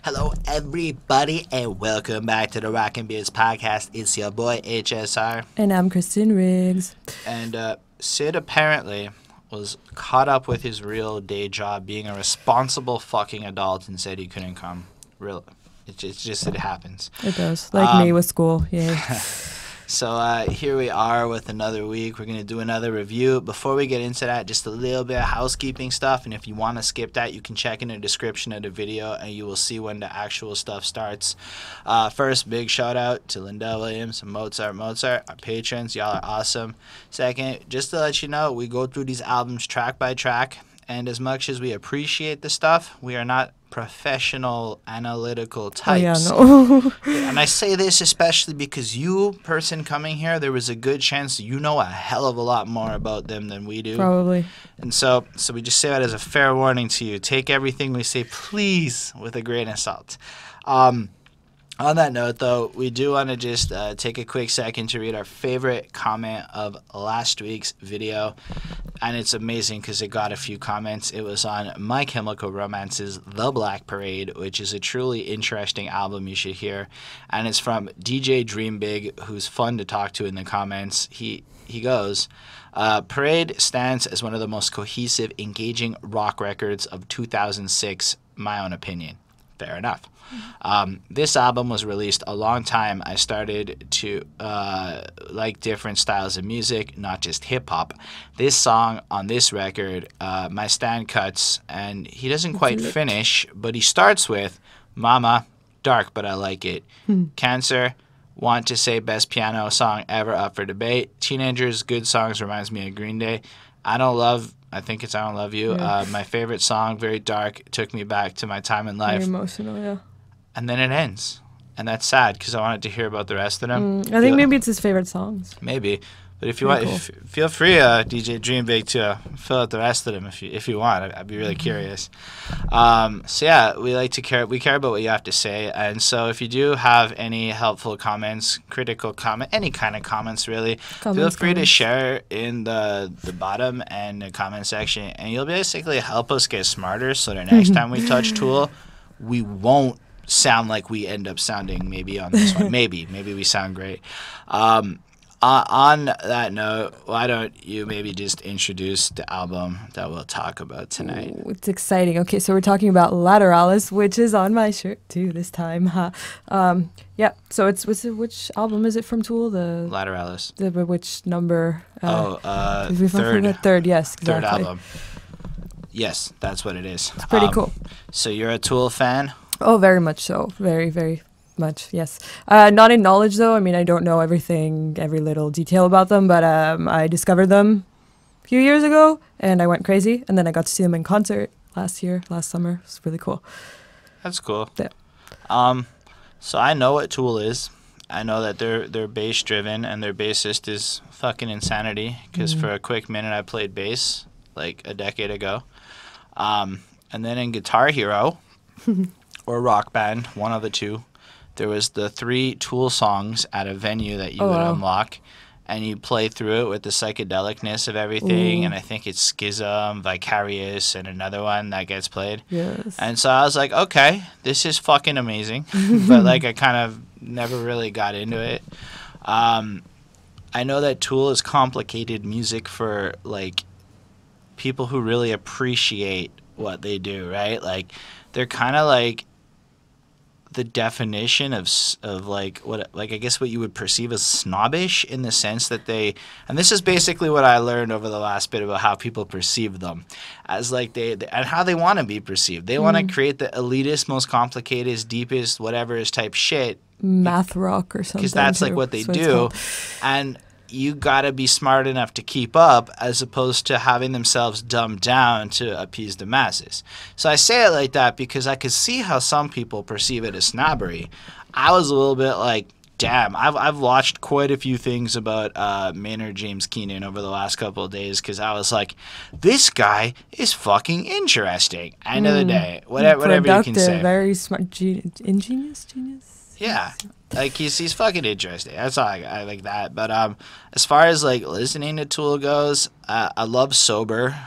Hello, everybody, and welcome back to the Rock and Beers podcast. It's your boy, HSR. And I'm Christen Riggs. And Sid apparently was caught up with his real day job being a responsible fucking adult and said he couldn't come. Real, it happens. It does. Like me with school. Yay. So here we are with another week. We're going to do another review. Before we get into that, just a little bit of housekeeping stuff. And if you want to skip that, you can check in the description of the video and you will see when the actual stuff starts. First, big shout out to Linda Williams and Mozart, our patrons. Y'all are awesome. Second, just to let you know, we go through these albums track by track. And as much as we appreciate the stuff, we are not professional analytical types. Oh, yeah, no. And I say this especially because you, person coming here, there was a good chance you know a hell of a lot more about them than we do. Probably. And so we just say that as a fair warning to you. Take everything we say, please, with a grain of salt. On that note, though, we do want to just take a quick second to read our favorite comment of last week's video. And it's amazing because it got a few comments. It was on My Chemical Romance's The Black Parade, which is a truly interesting album you should hear. And it's from DJ Dream Big, who's fun to talk to in the comments. He goes, Parade stands as one of the most cohesive, engaging rock records of 2006, my own opinion. Fair enough. This album was released a long time. I started to like different styles of music, not just hip-hop. This song on this record, my Stan cuts, and he doesn't quite finish, but he starts with, Mama, dark, but I like it. Cancer, want to say best piano song ever up for debate. Teenagers, good songs, reminds me of Green Day. I Don't Love You. Yeah. My favorite song, very dark, took me back to my time in life. Very emotional, yeah. And then it ends. And that's sad because I wanted to hear about the rest of them. I think maybe it's his favorite songs. Maybe. But if you want, cool. Feel free, DJ Dream Big, to fill out the rest of them if you want. I'd be really curious. So yeah, we care about what you have to say. And so if you do have any helpful comments, critical comment, any kind of comments really, feel free to share in the bottom and the comment section, and you'll basically help us get smarter. So the next time we touch Tool, we won't sound like we end up sounding maybe on this one. Maybe we sound great. On that note, why don't you maybe just introduce the album that we'll talk about tonight? Ooh, it's exciting. Okay, so we're talking about Lateralus, which is on my shirt too this time. Yeah, so which album is it from Tool? The Lateralus. Which number? Third. Third, yes, exactly. Third album. Yes, that's what it is. It's pretty cool. So you're a Tool fan? Oh, very much so. Very, very much, yes. Not in knowledge, though. I mean, I don't know everything, every little detail about them, but I discovered them a few years ago, and I went crazy, and then I got to see them in concert last summer. It was really cool. That's cool. Yeah. So I know what Tool is. I know that they're bass-driven, and their bassist is fucking insanity, because for a quick minute I played bass, like a decade ago. And then in Guitar Hero, or Rock Band, one of the two, there was the 3 Tool songs at a venue that you would unlock, and you play through it with the psychedelicness of everything. Ooh. And I think it's Schism, Vicarious, and another one that gets played. Yes. And so I was like, okay, this is fucking amazing. But like I kind of never really got into it. I know that Tool is complicated music for like people who really appreciate what they do, right? Like they're kind of like the definition of like what, like I guess what you would perceive as snobbish, in the sense that they, and this is basically what I learned over the last bit about how people perceive them, as like they and how they want to be perceived. They want to create the elitist, most complicated, deepest, whatever is type shit, math rock or something, because that's like what they do, and you gotta be smart enough to keep up, as opposed to having themselves dumbed down to appease the masses. So I say it like that because I could see how some people perceive it as snobbery. I was a little bit like, damn, I've watched quite a few things about Maynard James Keenan over the last couple of days, because I was like, this guy is fucking interesting. End of the day, whatever you can say. Very smart, ingenious. Yeah, like he's fucking interesting. That's all I like that. But as far as like listening to Tool goes, I love Sober.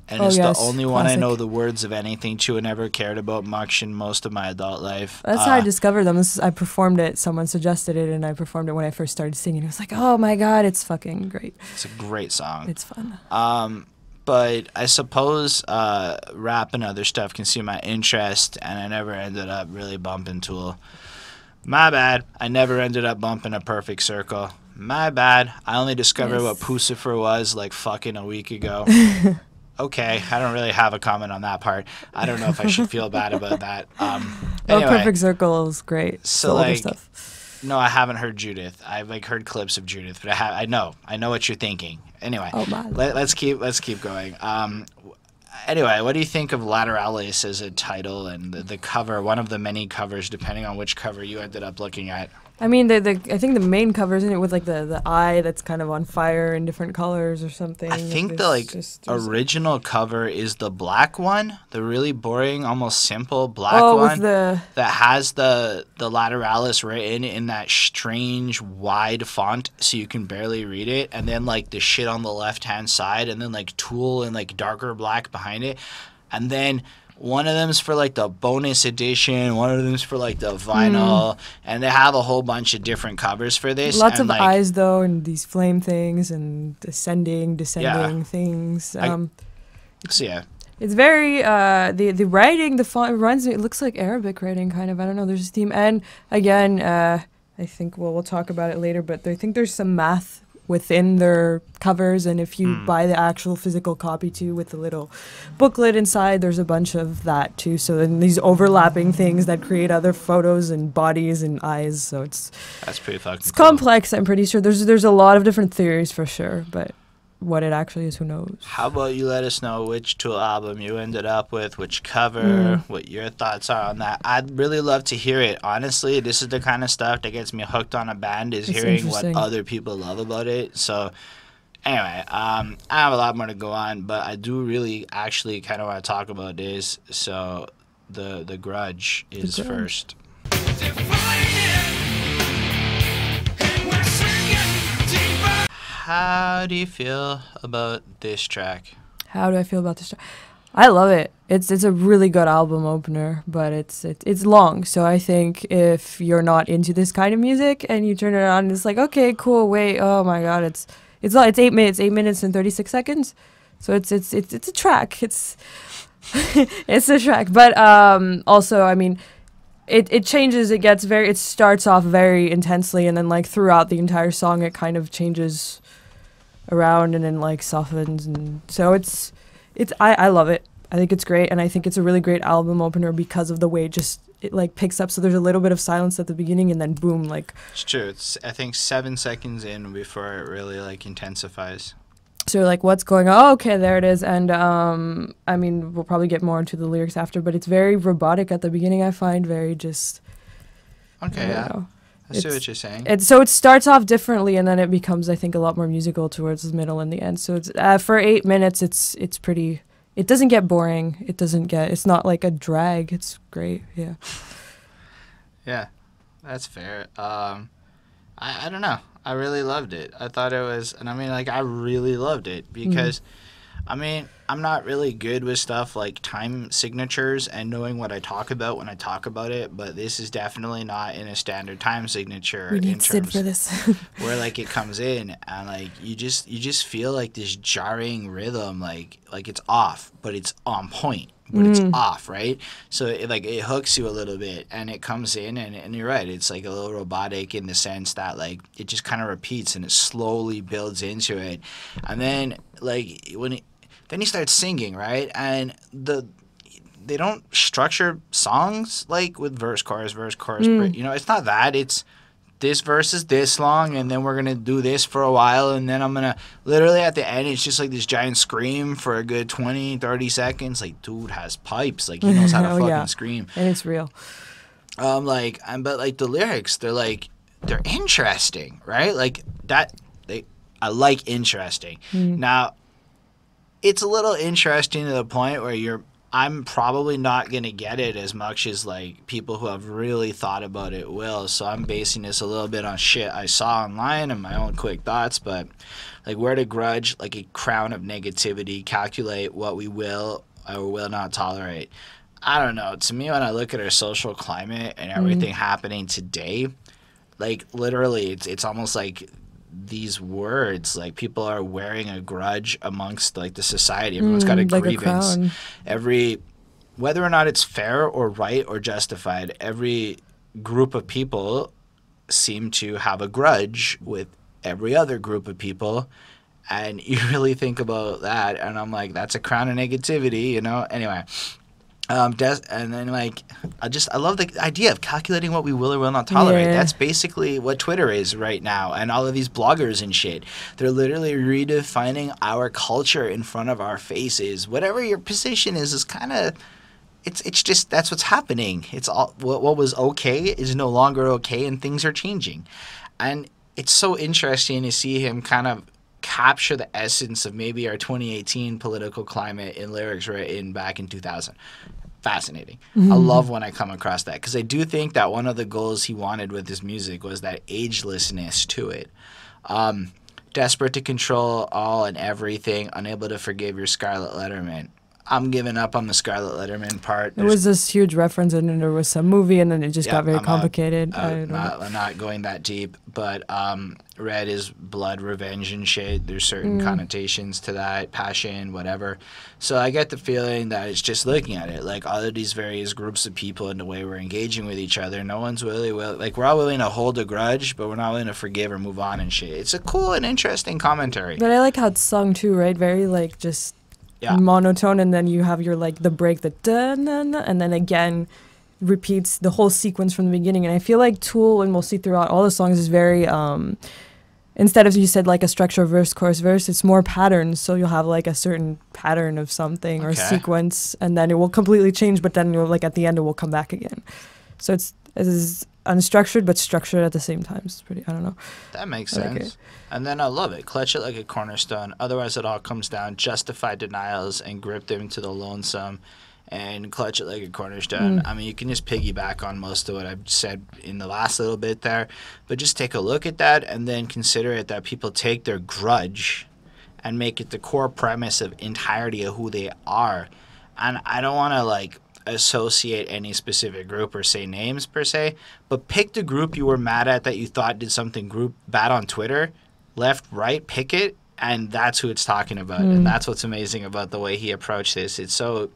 And Oh, it's yes, the only one I classic. know the words of anything to and never cared about much in most of my adult life. That's how I discovered them. I performed it. Someone suggested it, and I performed it when I first started singing. It was like, oh my god, it's fucking great. It's a great song. It's fun. But I suppose rap and other stuff consume my interest, and I never ended up really bumping Tool. My bad. I never ended up bumping A Perfect Circle. My bad. I only discovered what Pucifer was like fucking a week ago. Okay, I don't really have a comment on that part. I don't know if I should feel bad about that. Anyway, Perfect Circle is great. So the older like, stuff. no, I haven't heard Judith. I've like heard clips of Judith, but I know what you're thinking. Anyway, let's keep going. Anyway, what do you think of Lateralus as a title and the cover? One of the many covers, depending on which cover you ended up looking at. I mean, I think the main cover, isn't it, with like the eye that's kind of on fire in different colors or something? I think the original cover is the black one, the really boring, almost simple black one that has the Lateralus written in that strange wide font so you can barely read it, and then like the shit on the left hand side, and then like Tool in like darker black behind it, and then one of them's for like the bonus edition, one of them's for like the vinyl, and they have a whole bunch of different covers for this. Lots of like, eyes though, and these flame things and descending things. So yeah. It's very the writing, the font reminds me. It looks like Arabic writing, kind of. I don't know. There's a theme, and again, I think we'll talk about it later. But I think there's some math within their covers, and if you buy the actual physical copy too with the little booklet inside, there's a bunch of that too. So then these overlapping things that create other photos and bodies and eyes. So that's pretty fucking. It's complex. I'm pretty sure there's a lot of different theories for sure, but what it actually is, who knows? How about you let us know which Tool album you ended up with, which cover, what your thoughts are on that. I'd really love to hear it. Honestly, this is the kind of stuff that gets me hooked on a band, is hearing what other people love about it. So anyway, I have a lot more to go on, but I do really actually kind of want to talk about this. So the Grudge is first. How do you feel about this track? How do I feel about this track? I love it. It's a really good album opener, but it's long. So I think if you're not into this kind of music and you turn it on, it's like, okay, cool. Wait, oh my god, it's 8 minutes, 8 minutes and 36 seconds. So it's a track. It's it's a track, but also, I mean, it changes. It starts off very intensely, and then like throughout the entire song, it kind of changes around and then like softens, and so I love it. I think it's great, and I think it's a really great album opener because of the way it like picks up. So there's a little bit of silence at the beginning, and then boom, like. It's true. It's I think 7 seconds in before it really like intensifies. So you're like, what's going on? Oh, okay, there it is. And I mean, we'll probably get more into the lyrics after, but it's very robotic at the beginning. I find very just. Okay, yeah. I see what you're saying. So it starts off differently, and then it becomes, I think, a lot more musical towards the middle and the end. So it's for 8 minutes, it's pretty. It doesn't get boring. It's not like a drag. It's great. Yeah. Yeah, that's fair. I don't know. I really loved it. I thought it was, and I mean, like, I really loved it because, I mean, I'm not really good with stuff like time signatures and knowing what I talk about when I talk about it, but this is definitely not in a standard time signature. We need Sid for this. Where like it comes in and like you just feel like this jarring rhythm, like it's off, but it's on point. But it's off, right? So it hooks you a little bit, and it comes in, and you're right. It's like a little robotic in the sense that like it just kind of repeats and it slowly builds into it, and then like then he starts singing, right? And they don't structure songs like with verse, chorus, but, you know, it's not that. It's this verse is this long, and then we're going to do this for a while, and then I'm going to, literally at the end, it's just like this giant scream for a good 20, 30 seconds. Like, dude has pipes. Like, he knows how to fucking scream. And it's real. But like the lyrics, they're interesting, right? Like that, I like interesting. Now, it's a little interesting to the point where you're I'm probably not going to get it as much as like people who have really thought about it will. So I'm basing this a little bit on shit I saw online and my own quick thoughts. But like, where to grudge, like a crown of negativity, calculate what we will or will not tolerate. I don't know. To me, when I look at our social climate and everything happening today, like literally it's almost like these words, like people are wearing a grudge amongst like the society. Everyone's got a like grievance. a crown. Whether or not it's fair or right or justified, every group of people seem to have a grudge with every other group of people. And you really think about that, and I'm like, that's a crown of negativity, you know? Anyway. And then like I love the idea of calculating what we will or will not tolerate. Yeah. That's basically what Twitter is right now, and all of these bloggers and shit. They're literally redefining our culture in front of our faces. Whatever your position is kind of it's just that's what's happening. It's all what was okay is no longer okay, and things are changing. And it's so interesting to see him kind of capture the essence of maybe our 2018 political climate in lyrics written back in 2000. Fascinating. I love when I come across that, because I do think that one of the goals he wanted with his music was that agelessness to it. Desperate to control all and everything, unable to forgive your Scarlet Letterman. I'm giving up on the Scarlet Letterman part. There was this huge reference, and then there was some movie, and then it just got very complicated. I'm not going that deep, but red is blood, revenge, and shit. There's certain connotations to that, passion, whatever. So I get the feeling that it's just looking at it, like all of these various groups of people and the way we're engaging with each other. No one's really like, we're all willing to hold a grudge, but we're not willing to forgive or move on and shit. It's a cool and interesting commentary. But I like how it's sung too, right? Very like just monotone, and then you have your like the break, the da-na-na, and then again repeats the whole sequence from the beginning. And I feel like Tool, and we'll see throughout all the songs, is very instead of, you said, like a structure, verse, chorus, verse, it's more patterns. So you'll have like a certain pattern of something or sequence, and then it will completely change, but then you'll like at the end it will come back again. So it is unstructured but structured at the same time. It's pretty, I don't know. That makes sense. Like, and then I love it. Clutch it like a cornerstone. Otherwise it all comes down. Justify denials and grip them to the lonesome. And clutch it like a cornerstone. I mean, you can just piggyback on most of what I've said in the last little bit there. But just take a look at that, and then consider it that people take their grudge and make it the core premise of entirety of who they are. And I don't want to like associate any specific group or say names per se, but pick the group you were mad at that you thought did something bad on Twitter, left, right, pick it, and that's who it's talking about. And that's what's amazing about the way he approached this. It's so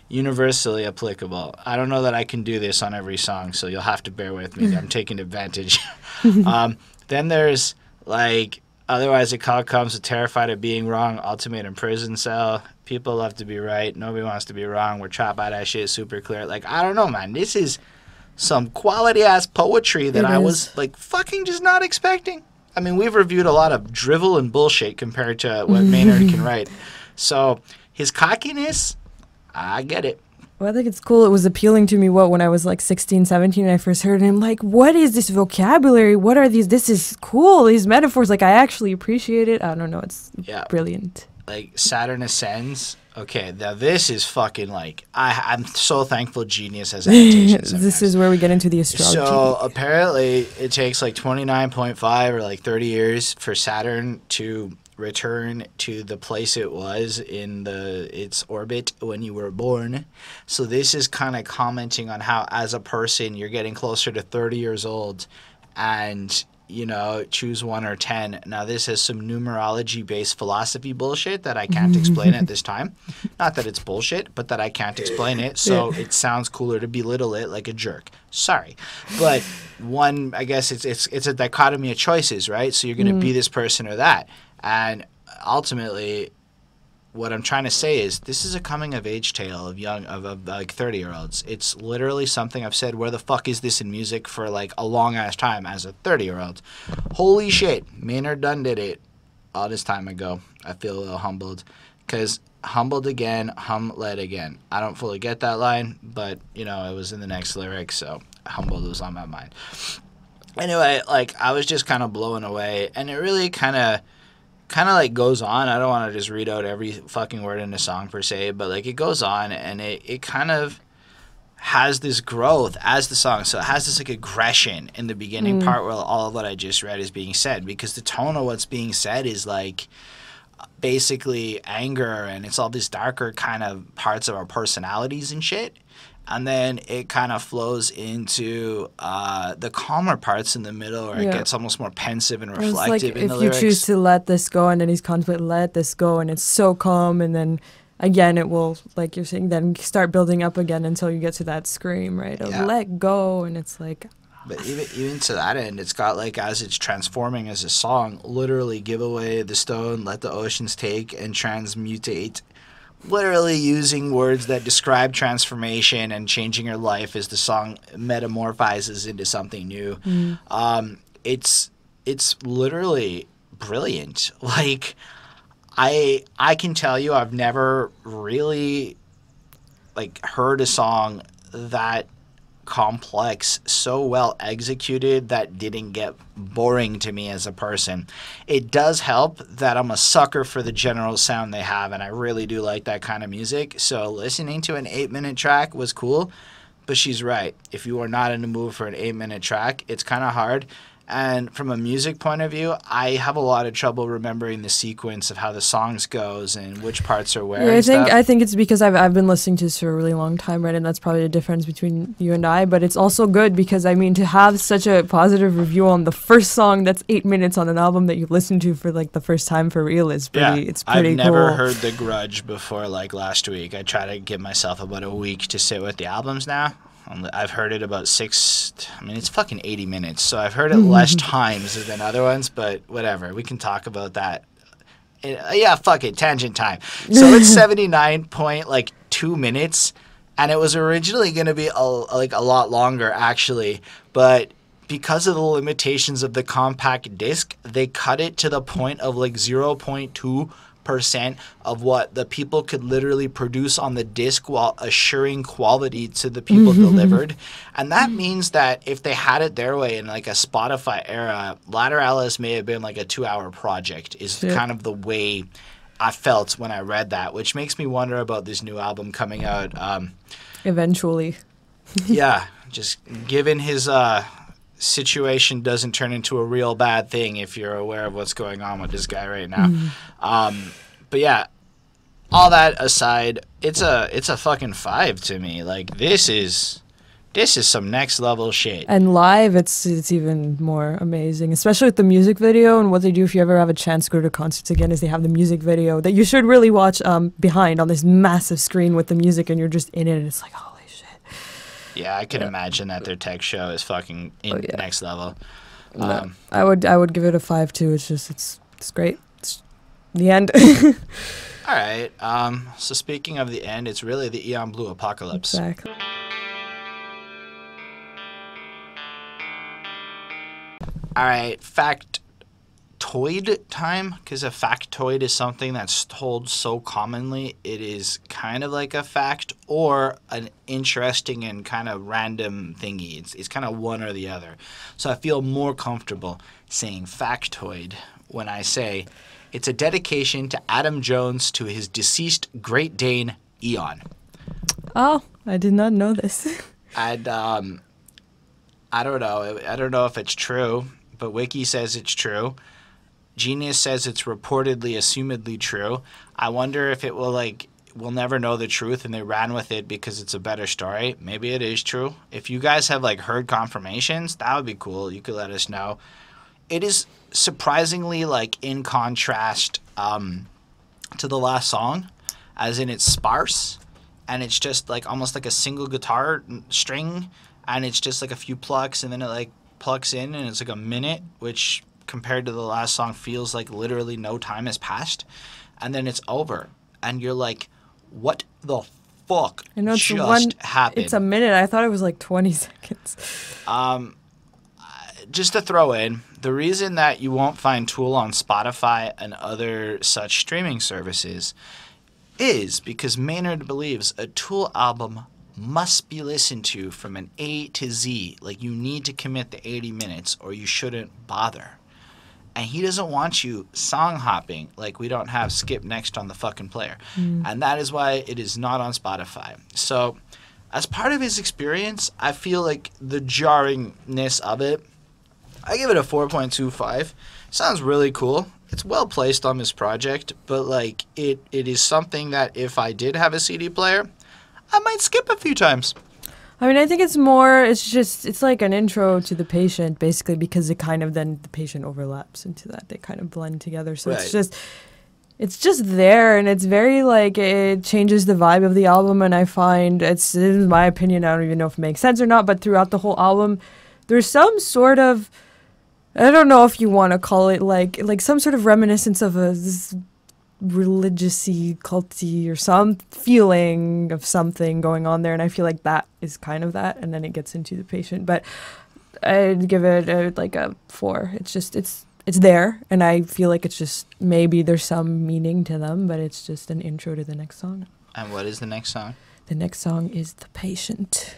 universally applicable. I don't know that I can do this on every song, so you'll have to bear with me. I'm taking advantage. Then there's like, otherwise it all comes with terrified of being wrong, ultimatum prison cell. People love to be right. Nobody wants to be wrong. We're trapped by that shit super clear. Like, I don't know, man. This is some quality-ass poetry that I was, like, fucking just not expecting. I mean, we've reviewed a lot of drivel and bullshit compared to what Maynard can write. So his cockiness, I get it. Well, I think it's cool. It was appealing to me, when I was like 16, 17, and I first heard it. I'm like, what is this vocabulary? What are these? This is cool. These metaphors, like, I actually appreciate it. I don't know. It's brilliant. Like, Saturn Ascends. Okay, now this is fucking like, I'm so thankful Genius has annotations. This is where we get into the astrology. So apparently it takes like 29.5 or like 30 years for Saturn to return to the place it was in its orbit when you were born. So this is kind of commenting on how, as a person, you're getting closer to 30 years old, and you know, choose 1 or 10. Now this is some numerology based philosophy bullshit that I can't explain at this time. Not that it's bullshit, but that I can't explain it, so it sounds cooler to belittle it like a jerk. Sorry. But one, I guess it's a dichotomy of choices, right? So you're going to be this person or that. And ultimately, what I'm trying to say is this is a coming of age tale of like 30-year-olds. It's literally something I've said, where the fuck is this in music, for like a long ass time as a 30-year-old. Holy shit, Maynard Dunn did it all this time ago. I feel a little humbled, because humbled again, led again. I don't fully get that line, but you know, it was in the next lyric, so humbled was on my mind. Anyway, like, I was just kind of blown away, and it really kind of kind of like goes on. I don't want to just read out every fucking word in the song per se, but like it goes on and it kind of has this growth as the song. So it has this like aggression in the beginning part where all of what I just read is being said, because the tone of what's being said is like basically anger, and it's all these darker kind of parts of our personalities and shit. And then it kind of flows into the calmer parts in the middle, where it gets almost more pensive and reflective in the lyrics. If you choose to let this go, and then he's contemplating, let this go, and it's so calm, and then again it will, like you're saying, then start building up again until you get to that scream, right? Of let go, and it's like... But even to that end, it's got like, as it's transforming as a song, literally give away the stone, let the oceans take, and transmutate. Literally using words that describe transformation and changing your life as the song metamorphizes into something new. It's literally brilliant. Like, I can tell you, I've never really like heard a song that complex, so well executed, that didn't get boring to me as a person. It does help that I'm a sucker for the general sound they have, and I really do like that kind of music. So listening to an 8-minute track was cool, but she's right. If you are not in the mood for an 8-minute track, it's kind of hard. And from a music point of view, I have a lot of trouble remembering the sequence of how the songs goes and which parts are where. Yeah, I think it's because I've been listening to this for a really long time, right? And that's probably the difference between you and I. But it's also good because, I mean, to have such a positive review on the first song that's 8 minutes on an album that you listen to for like the first time for real is pretty. It's pretty I've cool. never heard the Grudge before. Like last week, I try to give myself about a week to sit with the albums now. I've heard it about it's fucking 80 minutes, so I've heard it less times than other ones, but whatever. We can talk about that. Fuck it, tangent time. So it's 79.2 minutes, and it was originally going to be a lot longer, actually, but because of the limitations of the compact disc, they cut it to the point of like 0.2% of what the people could literally produce on the disc while assuring quality to the people delivered. And that means that if they had it their way in like a Spotify era, Lateralus may have been like a 2-hour project, is kind of the way I felt when I read that, which makes me wonder about this new album coming out. Eventually. Just given his situation doesn't turn into a real bad thing if you're aware of what's going on with this guy right now. But yeah, all that aside, it's a fucking 5 to me. Like this is some next level shit. And live, it's even more amazing, especially with the music video. And what they do, if you ever have a chance to go to concerts again, is they have the music video that you should really watch behind on this massive screen with the music, and you're just in it, and it's like, holy shit. Yeah, I can imagine that their tech show is fucking next level. I would give it a 5 too. It's great. It's the end. All right. So speaking of the end, it's really the Eon Blue Apocalypse. Exactly. All right, factoid time, because a factoid is something that's told so commonly it is kind of like a fact or an interesting and kind of random thingy. It's kind of one or the other. So I feel more comfortable saying factoid when I say it's a dedication to Adam Jones to his deceased Great Dane, Eon. Oh, I did not know this. And I don't know. I don't know if it's true, but Wiki says it's true. Genius says it's reportedly, assumedly true. I wonder if it will, we'll never know the truth and they ran with it because it's a better story. Maybe it is true. If you guys have, heard confirmations, that would be cool. You could let us know. It is surprisingly, in contrast to the last song, as in it's sparse, and it's just, almost like a single guitar string, and it's just, a few plucks, and then it, plucks in, and it's, a minute, which compared to the last song feels like literally no time has passed, and then it's over, and you're like, what the fuck just happened? It's a minute. I thought it was 20 seconds. Just to throw in, the reason that you won't find Tool on Spotify and other such streaming services is because Maynard believes a Tool album must be listened to from an A to Z. You need to commit the 80 minutes or you shouldn't bother. and he doesn't want you song hopping like we don't have skip next on the fucking player. And that is why it is not on Spotify. So as part of his experience, I feel like the jarringness of it, I give it a 4.25. Sounds really cool. It's well placed on this project, but like it is something that if I did have a CD player, I might skip a few times. I mean, I think it's like an intro to the patient, basically, because it kind of then the patient overlaps into that. They kind of blend together. So Right. it's just there, and it's very like it changes the vibe of the album. And I find it's in my opinion, I don't even know if it makes sense or not, but throughout the whole album, there's some sort of, I don't know if you want to call it like some sort of reminiscence of this religious-y, culty, or some feeling of something going on there, and I feel like that is kind of that, and then it gets into the patient. But I'd give it a 4. It's there, and I feel like it's just maybe there's some meaning to them, but it's just an intro to the next song. And what is the next song? The next song is The Patient.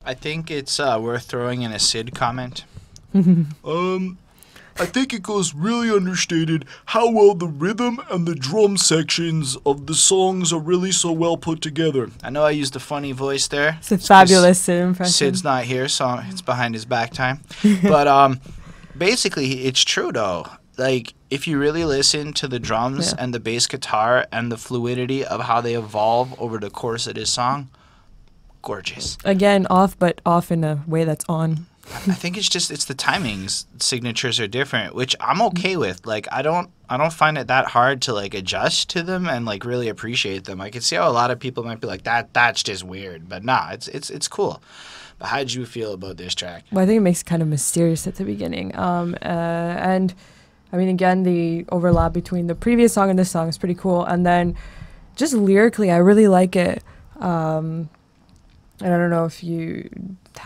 I think it's worth throwing in a Sid comment. I think it goes really understated how well the rhythm and the drum sections of the songs are really so well put together. I know I used a funny voice there. It's a fabulous Sid impression. Sid's not here, so it's behind his back time. But basically, it's true, though. Like, if you really listen to the drums and the bass guitar and the fluidity of how they evolve over the course of this song, gorgeous. Again, off, but off in a way that's on. I think it's the timings. Signatures are different, which I'm okay with. Like, I don't find it that hard to like adjust to them and like really appreciate them. I can see how a lot of people might be like that's just weird, but nah, it's cool. But how did you feel about this track? Well, I think it makes it kind of mysterious at the beginning. And I mean, again, the overlap between the previous song and this song is pretty cool. And then just lyrically, I really like it. And I don't know if you're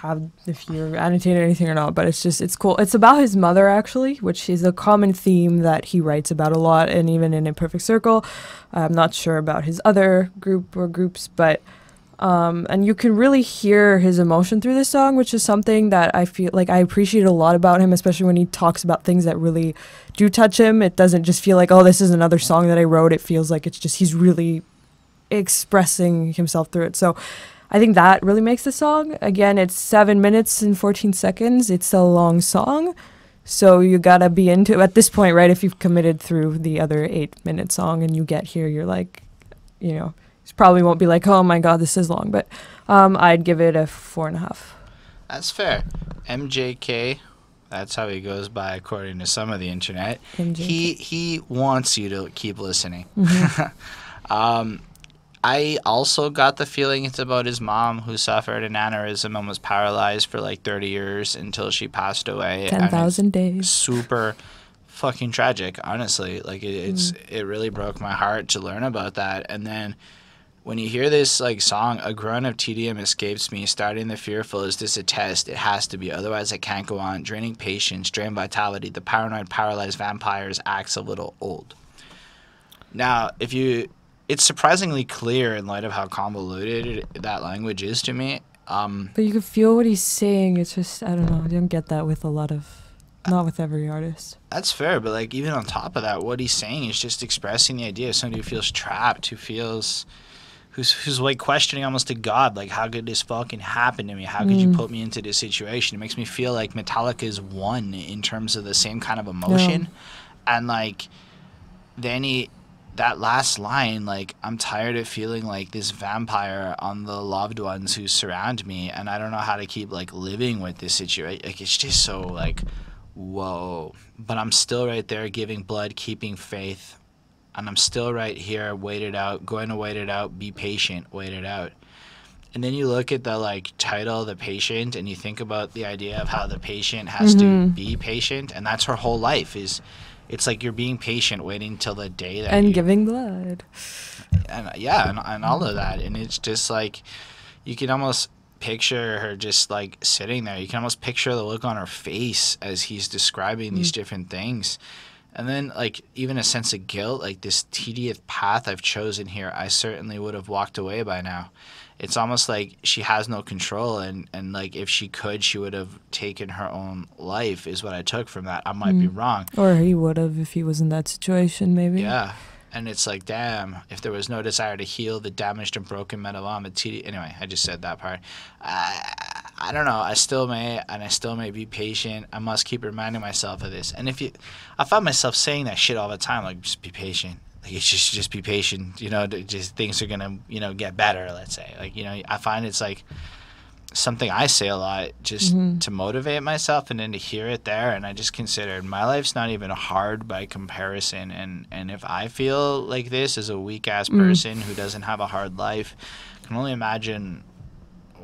annotated anything or not, but it's cool. It's about his mother, actually, which is a common theme that he writes about a lot, and even in Imperfect Circle. I'm not sure about his other group or groups, but and you can really hear his emotion through this song, which is something that I feel like I appreciate a lot about him, especially when he talks about things that really do touch him. It doesn't just feel like, oh, this is another song that I wrote. It feels like it's just he's really expressing himself through it. So I think that really makes the song. Again, it's 7 minutes and 14 seconds. It's a long song. So you gotta be into it at this point, right? If you've committed through the other 8-minute song and you get here, you're like, you probably won't be like, oh my God, this is long. But I'd give it a 4.5. That's fair. MJK, that's how he goes by according to some of the internet. MJK. He wants you to keep listening. Mm-hmm. I also got the feeling it's about his mom who suffered an aneurysm and was paralyzed for like 30 years until she passed away. 10,000 days. Super fucking tragic, honestly. Like it really broke my heart to learn about that. And then when you hear this like song, a grunt of tedium escapes me, starting the fearful, is this a test? It has to be, otherwise I can't go on. Draining patience, drain vitality, the paranoid paralyzed vampires acts a little old. Now, it's surprisingly clear in light of how convoluted that language is to me. But you can feel what he's saying. It's just, I don't know. I don't get that with not with every artist. That's fair, but like even on top of that, what he's saying is just expressing the idea of somebody who feels trapped, who's like questioning almost to God, like, how could this fucking happen to me? How could you put me into this situation? It makes me feel like Metallica is one in terms of the same kind of emotion. Yeah. And like then that last line, like, I'm tired of feeling like this vampire on the loved ones who surround me, and I don't know how to keep like living with this situation. Like, it's just so like, whoa. But I'm still right there giving blood, keeping faith, and I'm still right here, wait it out, going to wait it out, be patient, wait it out. And then you look at the like title, The Patient, and you think about the idea of how the patient has to be patient, and that's her whole life is. It's like you're being patient, waiting till the day that and giving blood. And and all of that. And it's just like you can almost picture her just like sitting there. You can almost picture the look on her face as he's describing these different things. And then, like, even a sense of guilt, like this tedious path I've chosen here, I certainly would have walked away by now. It's almost like she has no control, and like, if she could, she would have taken her own life, is what I took from that. I might be wrong. Or he would have if he was in that situation, maybe. Yeah. And it's like, damn, if there was no desire to heal the damaged and broken metalom, anyway, I just said that part. I don't know. I still may be patient. I must keep reminding myself of this. And I find myself saying that shit all the time, like, just be patient. Like, it's just be patient. You know, just things are gonna, get better. Let's say, like, I find it's like something I say a lot just to motivate myself, and then to hear it there, and I just considered my life's not even hard by comparison, and if I feel like this as a weak ass person who doesn't have a hard life, I can only imagine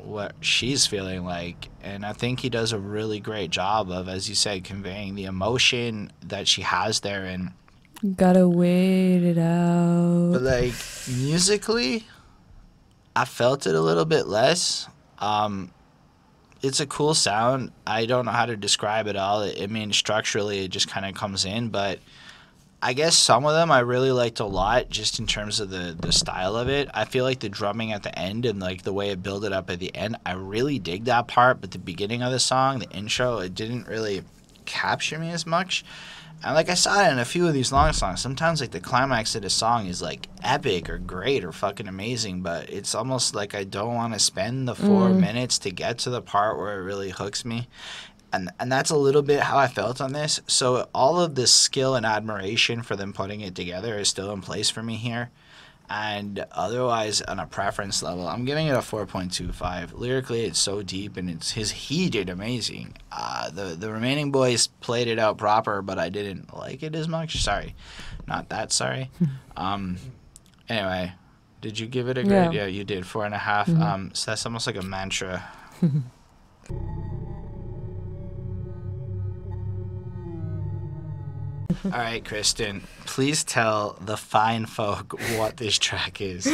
what she's feeling like. And I think he does a really great job of, as you said, conveying the emotion that she has there. And gotta wait it out. But like, musically, I felt it a little bit less. It's a cool sound. I don't know how to describe it all. I mean, structurally, it just kind of comes in, but I guess some of them I really liked a lot, just in terms of the style of it. I feel like the drumming at the end and like the way it built it up at the end, I really dig that part. But the beginning of the song, the intro, it didn't really capture me as much. And like I saw it in a few of these long songs, sometimes like the climax of the song is like epic or great or fucking amazing, but it's almost like I don't want to spend the 4 minutes to get to the part where it really hooks me. And that's a little bit how I felt on this. So all of this skill and admiration for them putting it together is still in place for me here. And otherwise, on a preference level, I'm giving it a 4.25. Lyrically, it's so deep, and he did amazing. The remaining boys played it out proper, but I didn't like it as much. Sorry. Not that sorry. Anyway, did you give it a grade? Yeah, you did. 4.5. So that's almost like a mantra. All right, Christen, please tell the fine folk what this track is.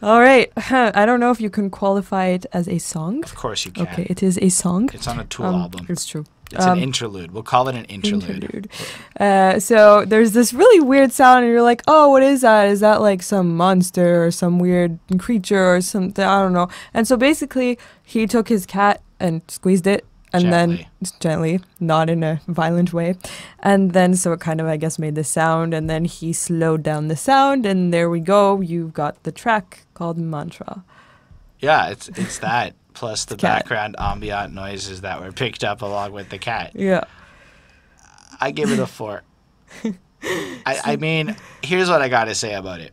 All right. I don't know if you can qualify it as a song. Of course you can. Okay, it is a song. It's on a Tool album. It's true. It's an interlude. We'll call it an interlude. So there's this really weird sound, and you're like, oh, what is that? Is that like some monster or some weird creature or something? I don't know. And so basically, he took his cat and squeezed it. And then gently, not in a violent way. And then so it kind of, I guess, made the sound. And then he slowed down the sound. And there we go. You've got the track called Mantra. Yeah, it's that. Plus the background ambient noises that were picked up along with the cat. Yeah. I give it a 4. I mean, here's what I got to say about it.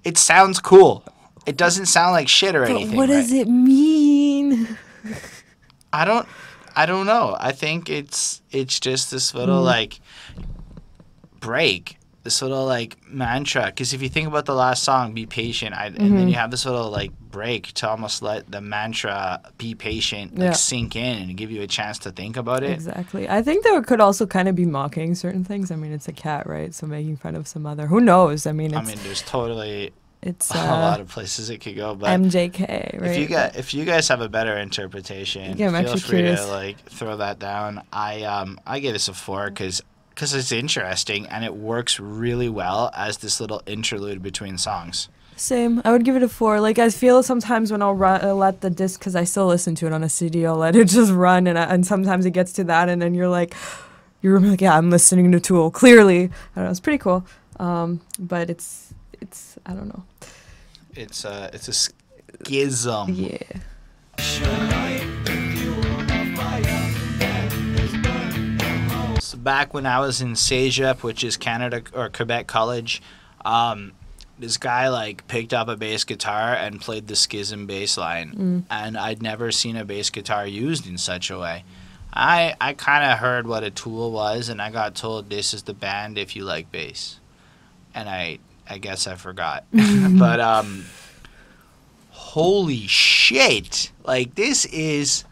It sounds cool. It doesn't sound like shit or anything. But what does it mean? I don't know. I think it's just this little like break, this little like mantra. Because if you think about the last song, "Be Patient," and then you have this little like break to almost let the mantra "Be Patient" like sink in and give you a chance to think about it. Exactly. I think that could also kind of be mocking certain things. I mean, it's a cat, right? So making fun of some other. Who knows? I mean, there's totally. It's a lot of places it could go, but MJK, right? If you guys have a better interpretation, feel free to like throw that down. I give this a 4 because it's interesting and it works really well as this little interlude between songs. Same. I would give it a 4. Like, I feel sometimes when I'll let the disc, because I still listen to it on a CD, I'll let it just run, and sometimes it gets to that, and then you're like, yeah, I'm listening to Tool. Clearly, I don't know. It's pretty cool, but it's I don't know. It's a schism. Yeah. So back when I was in CEGEP, which is Canada or Quebec College, this guy like picked up a bass guitar and played the Schism bass line, and I'd never seen a bass guitar used in such a way. I kind of heard what a Tool was, and I got told this is the band if you like bass, and I guess I forgot. But holy shit, like this is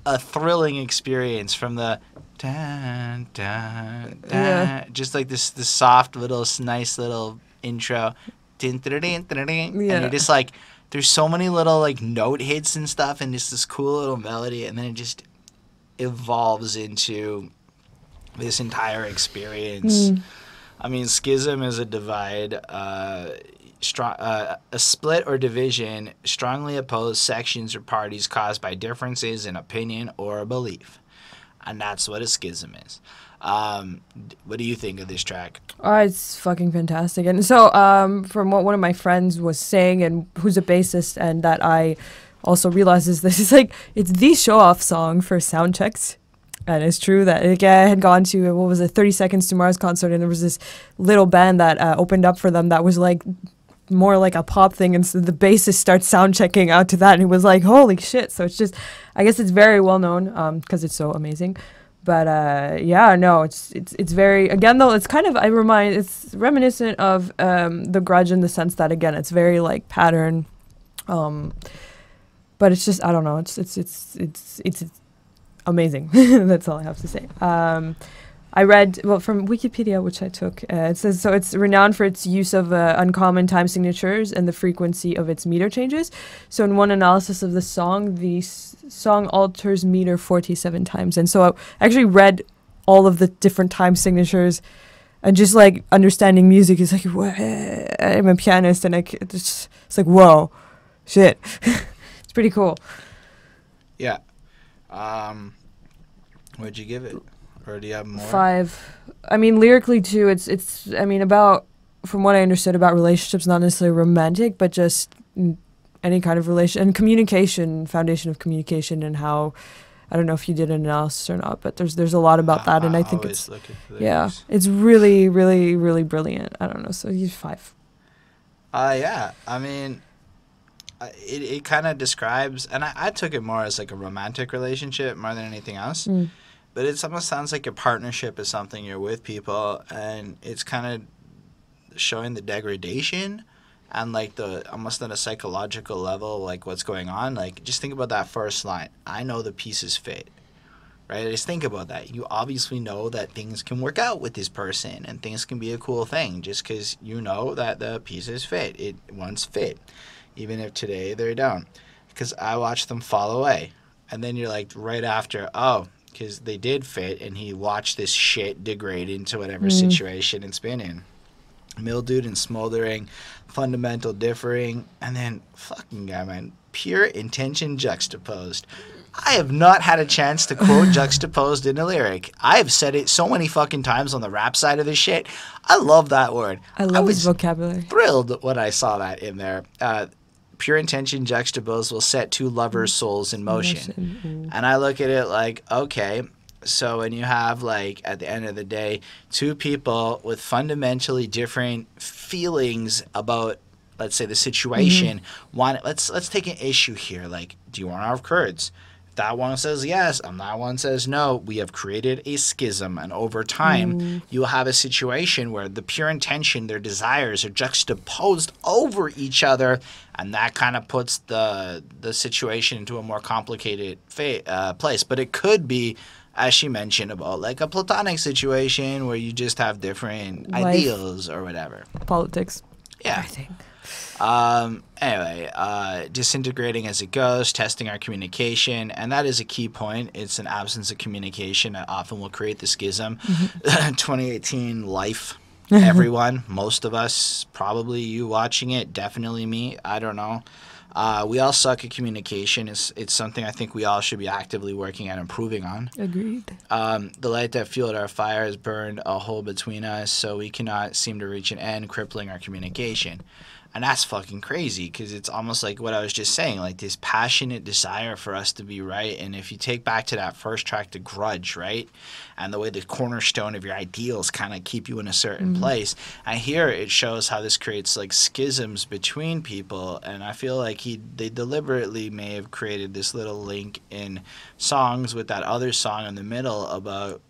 a thrilling experience from the dun, dun, dun, just like this soft little nice little intro, and you're just like, there's so many little like note hits and stuff, and just this cool little melody, and then it just evolves into this entire experience. I mean, schism is a divide, a split or division, strongly opposed sections or parties caused by differences in opinion or belief. And that's what a schism is. What do you think of this track? It's fucking fantastic. And so from what one of my friends was saying, and who's a bassist, and that I also realized is this is like, it's the show-off song for sound checks. And it's true that I had gone to, 30 Seconds to Mars concert, and there was this little band that opened up for them that was like more like a pop thing, and so the bassist starts sound checking out to that, and it was like, holy shit. So it's just, I guess it's very well known because it's so amazing. But it's very, again though, it's kind of, it's reminiscent of the Grudge in the sense that, again, it's very like pattern, but it's just, I don't know, it's amazing. That's all I have to say. I read, from Wikipedia, which I took, it says, so it's renowned for its use of uncommon time signatures and the frequency of its meter changes. So in one analysis of the song alters meter 47 times. And so I actually read all of the different time signatures, and just like understanding music is like, I'm a pianist, and it's like, whoa, shit. It's pretty cool. Yeah. What'd you give it? Or do you have more? 5. I mean, lyrically too, it's I mean, about, from what I understood about relationships, not necessarily romantic, but just any kind of relation and communication, foundation of communication, and how, I don't know if you did an analysis or not, but there's a lot about that, and I think it's, it's really, really, really brilliant. I don't know, so he's 5. Yeah, I mean, it kind of describes, and I took it more as like a romantic relationship more than anything else. But it almost sounds like a partnership is something you're with people, and it's kind of showing the degradation and like the almost on a psychological level, like what's going on. Like, just think about that first line. I know the pieces fit, right? Just think about that. You obviously know that things can work out with this person and things can be a cool thing just because you know that the pieces fit. It once fit, even if today they don't. Because I watched them fall away. And then you're like, right after, oh, because they did fit, and he watched this shit degrade into whatever situation it's been in. Mildewed and smoldering, fundamental differing, and then fucking guy, man, pure intention juxtaposed. I have not had a chance to quote juxtaposed in a lyric. I have said it so many fucking times on the rap side of this shit. I love that word. I love his vocabulary. Thrilled when I saw that in there. Pure intention juxtaposed will set two lovers' souls in motion. And I look at it like, okay, so when you have, like, at the end of the day, two people with fundamentally different feelings about, let's say, the situation, let's take an issue here. Like, do you want to have Kurds? If that one says yes and that one says no, we have created a schism. And over time, you'll have a situation where the pure intention, their desires are juxtaposed over each other, and that kind of puts the situation into a more complicated place. But it could be, as she mentioned, about like a platonic situation where you just have different ideals or whatever. Politics. Yeah. I think. Anyway, disintegrating as it goes, testing our communication, and that is a key point. It's an absence of communication that often will create the schism. 2018 life, everyone, most of us, probably you watching it, definitely me, I don't know. We all suck at communication. It's something I think we all should be actively working at improving on. Agreed. The light that fueled our fire has burned a hole between us, so we cannot seem to reach an end, crippling our communication. And that's fucking crazy, because it's almost like what I was just saying, like this passionate desire for us to be right. And if you take back to that first track, The Grudge, right? And the way the cornerstone of your ideals kind of keep you in a certain place. And here it shows how this creates like schisms between people. And I feel like they deliberately may have created this little link in songs with that other song in the middle about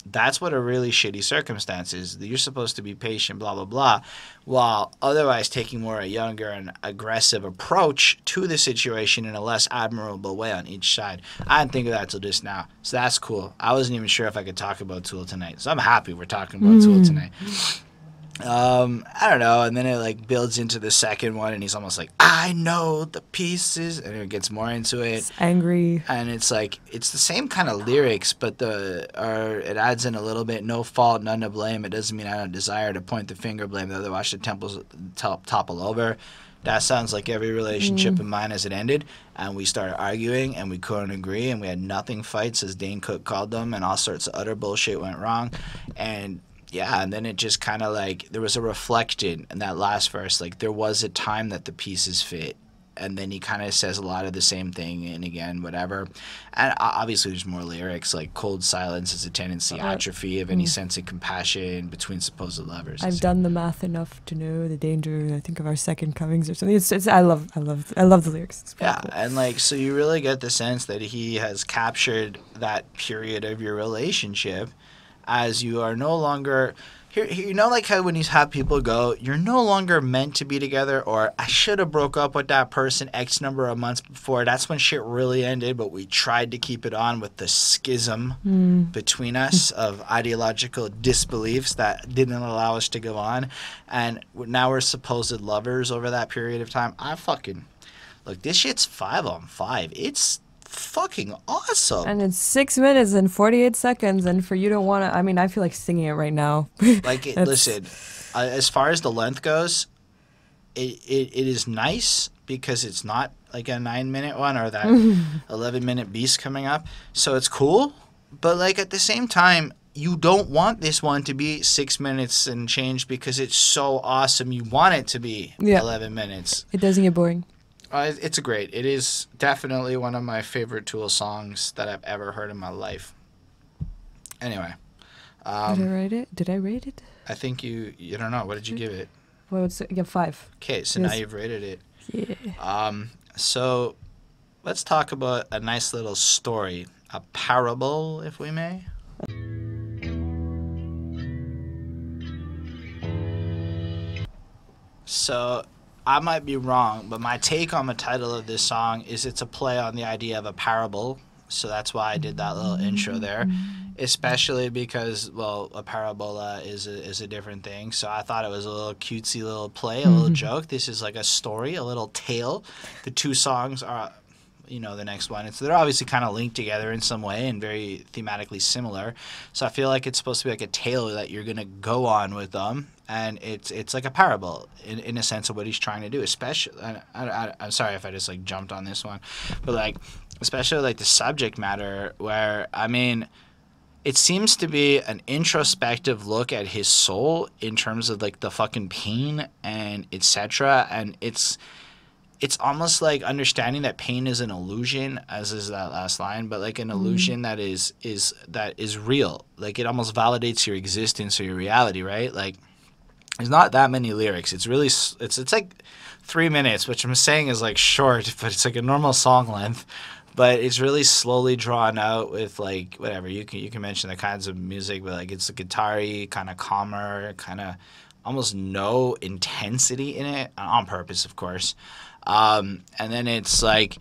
that's what a really shitty circumstance is. You're supposed to be patient, blah, blah, blah, while otherwise taking more a younger and aggressive approach to the situation in a less admirable way on each side. I didn't think of that till just now. So that's cool. I wasn't even sure if I could talk about Tool tonight. So I'm happy we're talking about Tool tonight. I don't know, and then it like builds into the second one, and he's almost like, I know the pieces, and it gets more into it. It's angry. And it's like it's the same kind of lyrics, but it adds in a little bit. No fault, none to blame. It doesn't mean I don't desire to point the finger, blame the other, watch the temples topple over. That sounds like every relationship of mine as it ended, and we started arguing, and we couldn't agree, and we had nothing fights, as Dane Cook called them, and all sorts of utter bullshit went wrong, and yeah, and then it just kind of like there was a reflection in that last verse, like there was a time that the pieces fit. And then he kind of says a lot of the same thing, and again, whatever. And obviously, there's more lyrics, like cold silence is a tendency, atrophy of any sense of compassion between supposed lovers. I've done the math enough to know the danger. I think of our second comings or something. I love the lyrics. It's yeah, cool. And like so, you really get the sense that he has captured that period of your relationship, as you are no longer. You know, like how when you have people go, you're no longer meant to be together, or I should have broke up with that person X number of months before. That's when shit really ended, but we tried to keep it on with the schism between us of ideological disbeliefs that didn't allow us to go on. And now we're supposed lovers over that period of time. Look, this shit's 5 on 5. It's fucking awesome. And it's 6 minutes and 48 seconds, and for you to want to, I mean, I feel like singing it right now. Listen, as far as the length goes, it is nice because it's not like a 9-minute one or that 11-minute beast coming up. So it's cool, but like at the same time, you don't want this one to be 6 minutes and change because it's so awesome. You want it to be 11 minutes. It doesn't get boring. It's great. It is definitely one of my favorite Tool songs that I've ever heard in my life. Anyway. Did I rate it? Did I rate it? I think you don't know. What did you give it? Well, it's 5. Okay, so Yes. now you've rated it. Yeah. So let's talk about a nice little story. A parable, if we may. So I might be wrong, but my take on the title of this song is it's a play on the idea of a parable. So that's why I did that little intro there, especially because, well, a parabola is a different thing. So I thought it was a little cutesy little play, a little joke. This is like a story, a little tale. The two songs are, the next one. They're obviously kind of linked together in some way and very thematically similar. So I feel like it's supposed to be like a tale that you're going to go on with them. And it's like a parable in a sense of what he's trying to do, especially. I'm sorry if I just like jumped on this one, but like especially like the subject matter where it seems to be an introspective look at his soul in terms of like the fucking pain and etc. And it's almost like understanding that pain is an illusion, as is that last line, but like an illusion that is real. Like it almost validates your existence or your reality, right? Like. There's not that many lyrics. It's really it's like 3 minutes, which I'm saying is like short, but it's like a normal song length. But it's really slowly drawn out with like whatever you can mention the kinds of music, but like it's a guitar-y, kind of calmer, kind of almost no intensity in it on purpose, of course. And then it's like.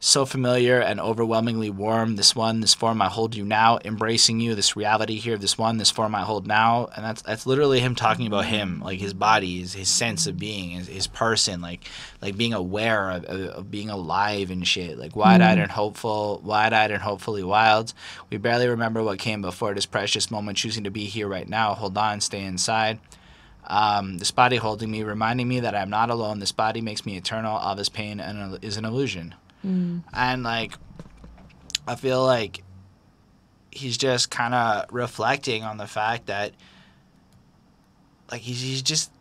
So familiar and overwhelmingly warm. This form I hold you now, embracing you. This reality here, this form I hold now, and that's literally him talking about him, like his body, his sense of being, his person, like being aware of being alive and shit. Like wide-eyed and hopeful, wide-eyed and hopefully wild. We barely remember what came before this precious moment, choosing to be here right now. Hold on, stay inside. This body holding me, reminding me that I'm not alone. This body makes me eternal. All this pain is an illusion. And like I feel like he's just kind of reflecting on the fact that like he's just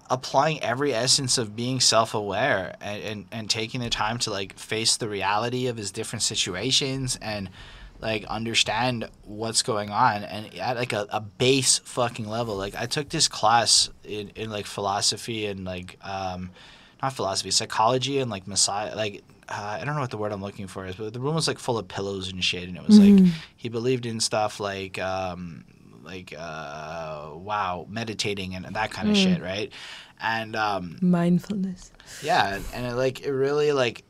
applying every essence of being self-aware and taking the time to like face the reality of his different situations and like understand what's going on, and at like a base fucking level. Like I took this class in like philosophy and like not philosophy, psychology and like Messiah, like I don't know what the word I'm looking for is, but the room was like full of pillows and shit, and it was like he believed in stuff like meditating and that kind of shit, right? And mindfulness. Yeah, and it really like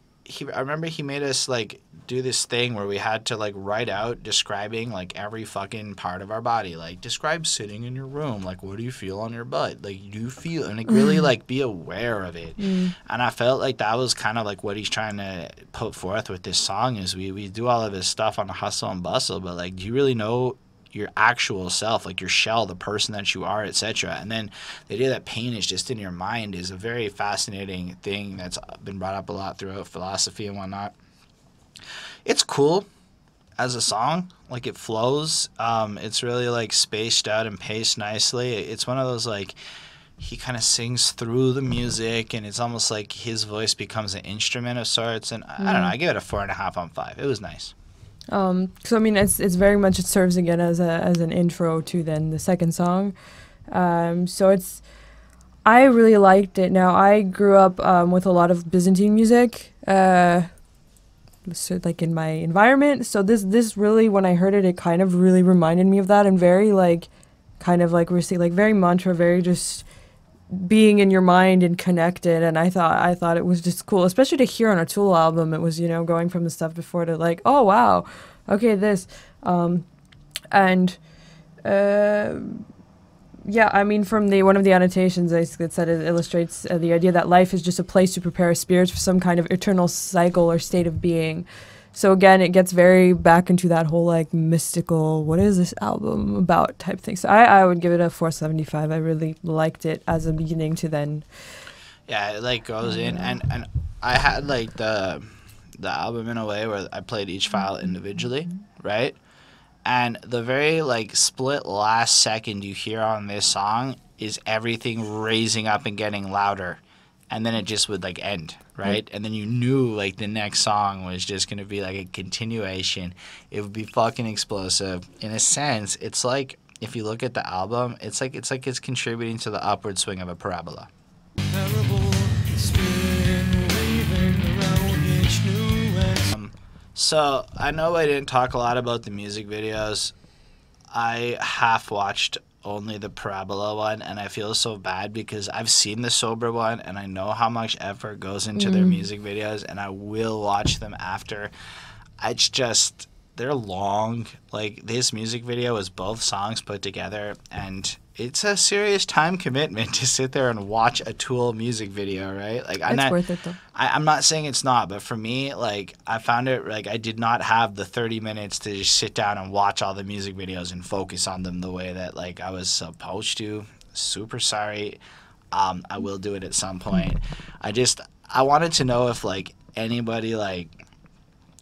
I remember he made us like do this thing where we had to like write out describing like every fucking part of our body. Like describe sitting in your room. Like what do you feel on your butt? Like do you feel and like really like be aware of it. And I felt like that was kind of like what he's trying to put forth with this song is we do all of this stuff on the hustle and bustle, but like do you really know your actual self, like your shell, the person that you are, etc. And then the idea that pain is just in your mind is a very fascinating thing that's been brought up a lot throughout philosophy and whatnot. It's cool as a song, like it flows. It's really like spaced out and paced nicely. It's one of those like he kind of sings through the music, and it's almost like his voice becomes an instrument of sorts. And I don't know, I give it a 4.5 on 5. It was nice. So I mean, it's very much, it serves again as an intro to then the second song. So I really liked it. Now I grew up with a lot of Byzantine music, so like in my environment. So this really, when I heard it, it kind of really reminded me of that, and very like, kind of like we're saying, like very mantra, very just being in your mind and connected. And I thought it was just cool, especially to hear on a Tool album. It was, you know, going from the stuff before to like, oh wow, okay, this yeah, I mean, from one of the annotations, it said it illustrates the idea that life is just a place to prepare spirits for some kind of eternal cycle or state of being. So again, it gets very back into that whole like mystical, what is this album about type thing. So I would give it a 4.75. I really liked it as a beginning to then. Yeah, it like goes in, and I had like the album in a way where I played each file individually, right? And the very like split last second you hear on this song is everything raising up and getting louder. And then it just would like end, right? And then you knew like the next song was just going to be like a continuation. It would be fucking explosive. In a sense, it's like if you look at the album, it's contributing to the upward swing of a parabola. So I know I didn't talk a lot about the music videos. I half watched only the Parabola one, and I feel so bad because I've seen the sober one and I know how much effort goes into their music videos, and I will watch them after. It's just, they're long. Like, this music video is both songs put together, and it's a serious time commitment to sit there and watch a Tool music video, right? Like, It's worth it though. I'm not saying it's not, but for me, like, I found it, like, I did not have the 30 minutes to just sit down and watch all the music videos and focus on them the way that, like, I was supposed to. Super sorry. I will do it at some point. I wanted to know if, like, anybody, like,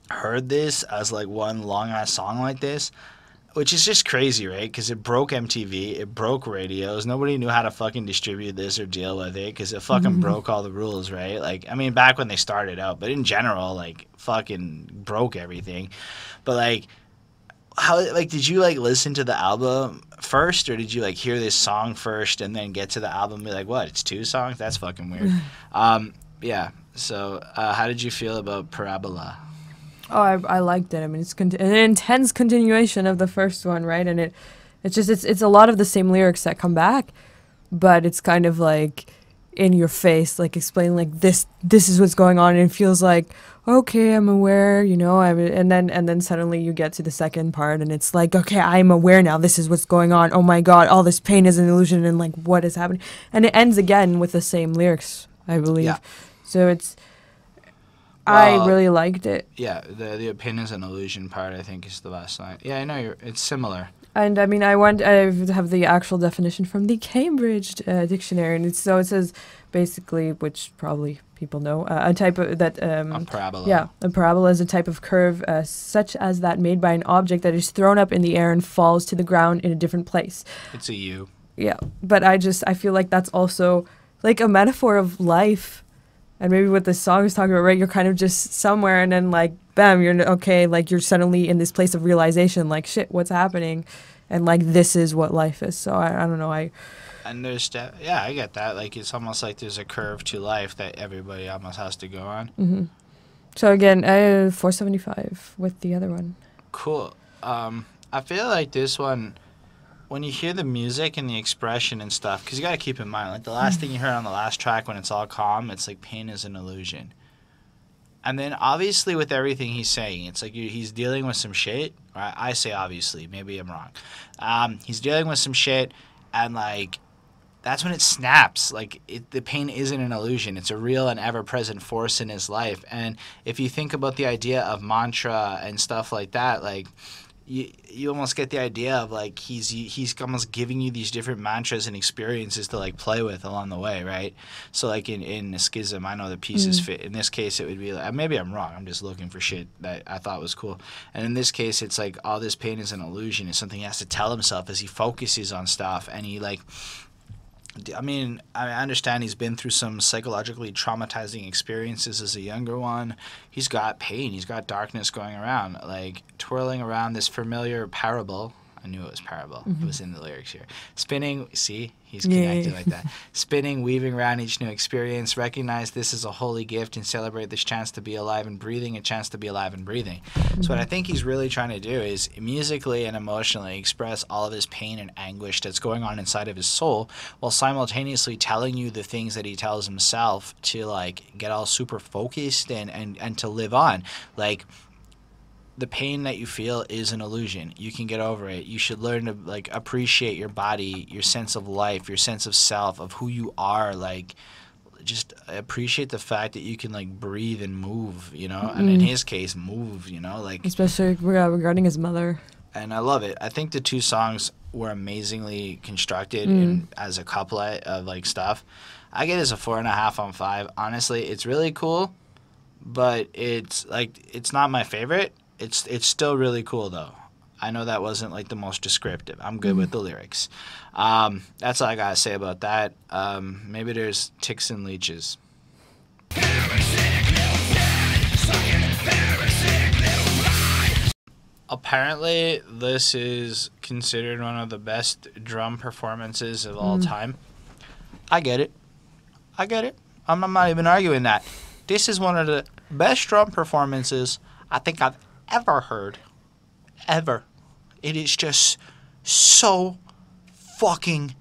heard this as, like, one long-ass song like this. Which is just crazy, right? Because it broke MTV, it broke radios. Nobody knew how to fucking distribute this or deal with it because it fucking broke all the rules, right? Like, I mean, back when they started out, but in general, like, fucking broke everything. But, like, how, like, did you, like, listen to the album first, or did you, like, hear this song first and then get to the album and be like, what, it's 2 songs? That's fucking weird. Yeah. So, how did you feel about Parabola? Oh, I liked it. I mean, it's an intense continuation of the first one, right? And it's a lot of the same lyrics that come back, but it's kind of like in your face, like explaining like this is what's going on, and it feels like, okay, I'm aware, you know. And then suddenly you get to the second part, and it's like, okay, I'm aware now. This is what's going on. Oh my God, all this pain is an illusion, and like what is happening? And it ends again with the same lyrics, I believe. Yeah. So it's. I really liked it. Yeah, the opinions and illusion part, I think, is the best line. Yeah, I know, it's similar. And I mean, I have the actual definition from the Cambridge dictionary, and it says basically, which probably people know, a type of that. A parabola. Yeah, a parabola is a type of curve such as that made by an object that is thrown up in the air and falls to the ground in a different place. It's a U. Yeah, but I feel like that's also like a metaphor of life. And maybe what this song is talking about, right? You're kind of just somewhere, and then like, bam, you're okay. Like you're suddenly in this place of realization, like shit, what's happening, and like this is what life is. So I don't know. And there's yeah, I get that. Like it's almost like there's a curve to life that everybody almost has to go on. Mm-hmm. So again, 4.75 with the other one. Cool. I feel like this one, when you hear the music and the expression and stuff, because you got to keep in mind, like the last thing you heard on the last track when it's all calm, it's like pain is an illusion. And then obviously with everything he's saying, it's like he's dealing with some shit. Right? I say obviously, maybe I'm wrong. He's dealing with some shit, and like that's when it snaps. Like the pain isn't an illusion; it's a real and ever-present force in his life. And if you think about the idea of mantra and stuff like that, like you almost get the idea of like he's almost giving you these different mantras and experiences to like play with along the way, right? So like in Schism, I know the pieces fit. In this case, it would be like, maybe I'm wrong. I'm just looking for shit that I thought was cool. And in this case, it's like all this pain is an illusion. It's something he has to tell himself as he focuses on stuff, and he like. I mean, I understand he's been through some psychologically traumatizing experiences as a younger one. He's got pain. He's got darkness going around, like twirling around this familiar parabol. I knew it was parabol. It was in the lyrics here. Spinning, see? He's connected like that. Spinning, weaving around each new experience. Recognize this as a holy gift and celebrate this chance to be alive and breathing, a chance to be alive and breathing. So what I think he's really trying to do is musically and emotionally express all of his pain and anguish that's going on inside of his soul, while simultaneously telling you the things that he tells himself to like get all super focused and to live on. Like, the pain that you feel is an illusion. You can get over it. You should learn to like appreciate your body, your sense of life, your sense of self, of who you are. Like, just appreciate the fact that you can like breathe and move, you know. And in his case, move, you know, like especially regarding his mother. And I love it. I think the two songs were amazingly constructed in, as a couplet of like stuff. I get it as a 4.5 on 5. Honestly, it's really cool, but it's like it's not my favorite. It's still really cool, though. I know that wasn't, like, the most descriptive. I'm good with the lyrics. That's all I got to say about that. Maybe there's ticks and leeches. Apparently, this is considered one of the best drum performances of all time. I get it. I'm not even arguing that. This is one of the best drum performances I think I've ever heard. Ever. It is just so fucking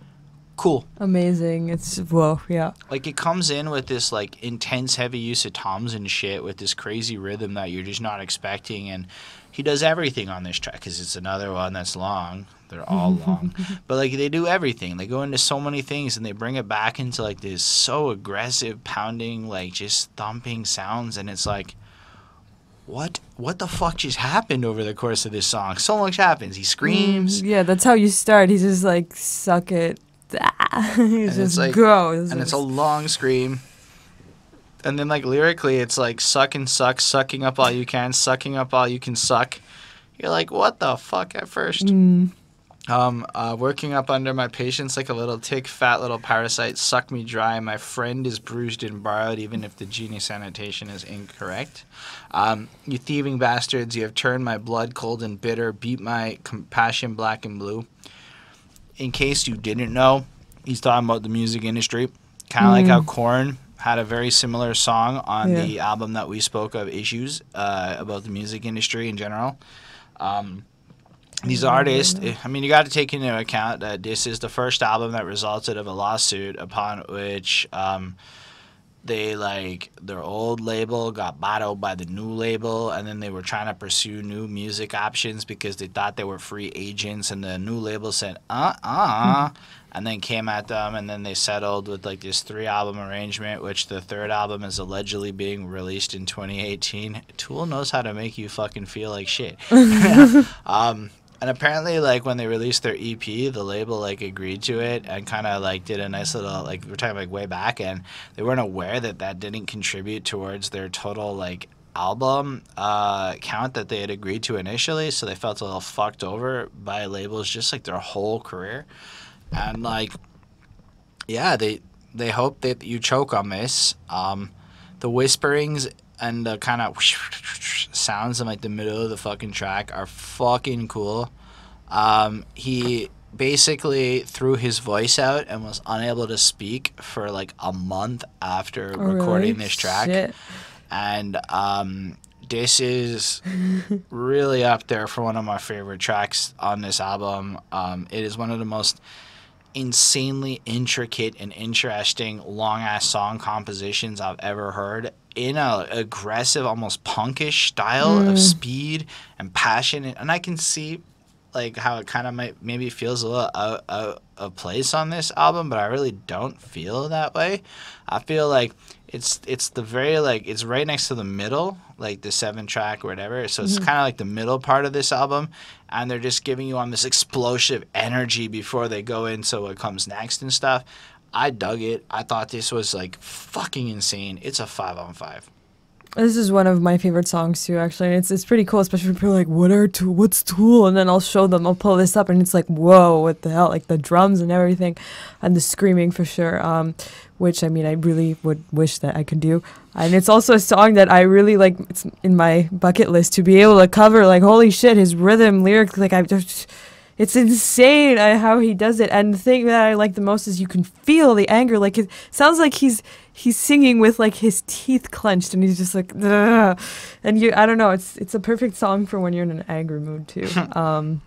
cool. Amazing. It's, whoa, yeah. Like, it comes in with this, like, intense, heavy use of toms and shit with this crazy rhythm that you're just not expecting, and he does everything on this track, because it's another one that's long. They're all long. But, like, they do everything. They go into so many things, and they bring it back into, like, this so aggressive, pounding, like, just thumping sounds, and it's like, what the fuck just happened over the course of this song? So much happens. He screams. Yeah, that's how you start. He's just like, suck it. He's just like, goes. And it's a long scream. And then, like, lyrically, it's like, suck and suck, sucking up all you can, sucking up all you can suck. You're like, what the fuck at first? Working up under my patience like a little tick, fat little parasite, suck me dry. My friend is bruised and borrowed, even if the genius annotation is incorrect. You thieving bastards, you have turned my blood cold and bitter, beat my compassion black and blue. In case you didn't know, he's talking about the music industry. Kind of like how Korn had a very similar song on the album that we spoke of, Issues, about the music industry in general. These artists, I mean, you got to take into account that this is the first album that resulted of a lawsuit upon which they, like, their old label got bought out by the new label, and then they were trying to pursue new music options because they thought they were free agents, and the new label said, and then came at them, and then they settled with, like, this 3-album arrangement, which the 3rd album is allegedly being released in 2018. Tool knows how to make you fucking feel like shit. And apparently, like, when they released their EP, the label, like, agreed to it and kind of, like, did a nice little, like, we're talking, like, way back, and they weren't aware that that didn't contribute towards their total, like, album count that they had agreed to initially, so they felt a little fucked over by labels just, like, their whole career. And, like, yeah, they hope that you choke on this. The whisperings and the kind of sounds in, like, the middle of the fucking track are fucking cool. He basically threw his voice out and was unable to speak for, like, a month after recording this track. Shit. And this is really up there for one of my favorite tracks on this album. It is one of the most insanely intricate and interesting long-ass song compositions I've ever heard. in a aggressive, almost punkish style of speed and passion, and I can see like how it kind of maybe feels a little out of place on this album, but I really don't feel that way. I feel like it's the very like it's right next to the middle, like the 7-track or whatever. So it's kind of like the middle part of this album, and they're just giving you on this explosive energy before they go into what comes next and stuff. I dug it. I thought this was like fucking insane. It's a 5 on 5. This is one of my favorite songs too, actually. It's pretty cool, especially when people are like, what's Tool? And then I'll show them, I'll pull this up, and it's like, whoa, what the hell? Like the drums and everything, and the screaming for sure. Which I mean, I really would wish that I could do. And it's also a song that I really like. It's in my bucket list to be able to cover. Like, holy shit, his rhythm, lyrics, like it's insane how he does it. And the thing that I like the most is you can feel the anger. Like it sounds like he's singing with like his teeth clenched, and he's just like, ugh. And I don't know. It's a perfect song for when you're in an angry mood too. And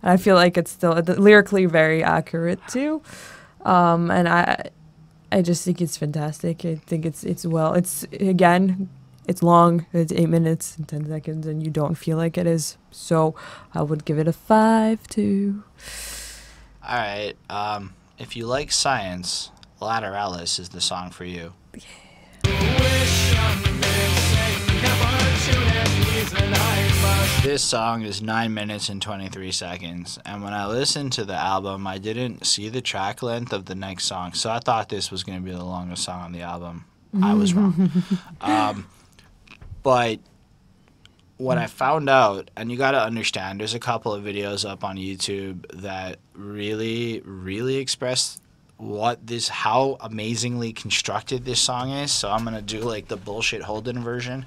I feel like it's still lyrically very accurate too. And I just think it's fantastic. I think it's again. It's long. It's 8 minutes and 10 seconds, and you don't feel like it is. So I would give it a 5 too. All right. If you like science, Lateralus is the song for you. This song is 9 minutes and 23 seconds, and when I listened to the album, I didn't see the track length of the next song, so I thought this was going to be the longest song on the album. I was wrong. But what I found out, and you got to understand, there's a couple of videos up on YouTube that really, really express how amazingly constructed this song is. So I'm going to do like the bullshit Holden version.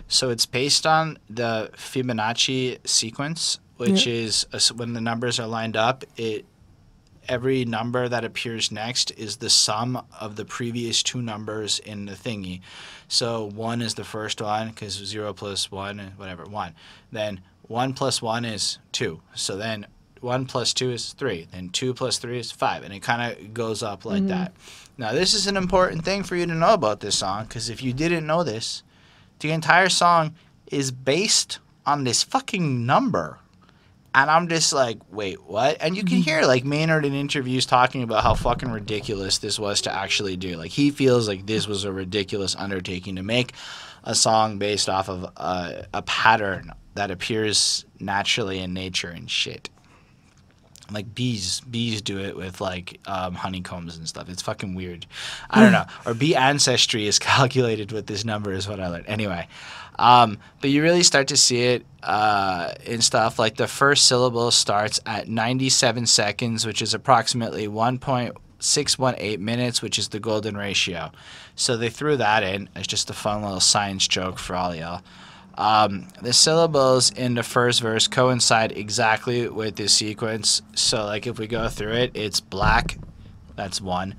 So it's based on the Fibonacci sequence, which is when the numbers are lined up, every number that appears next is the sum of the previous two numbers in the thingy. So 1 is the first one, because 0 plus 1, whatever, 1. Then 1 plus 1 is 2. So then 1 plus 2 is 3. Then 2 plus 3 is 5. And it kind of goes up like that. Now, this is an important thing for you to know about this song, because if you didn't know this, the entire song is based on this fucking number. And I'm just like, wait, what? And you can hear, like, Maynard in interviews talking about how fucking ridiculous this was to actually do. Like, he feels like this was a ridiculous undertaking to make a song based off of a pattern that appears naturally in nature and shit. Like, bees do it with, like, honeycombs and stuff. It's fucking weird. I don't know. Or bee ancestry is calculated with this number is what I learned. Anyway. But you really start to see it in stuff like the first syllable starts at 97 seconds, which is approximately 1.618 minutes, which is the golden ratio. So they threw that in as just a fun little science joke for all y'all. The syllables in the first verse coincide exactly with this sequence. So like if we go through it, it's black, that's 1.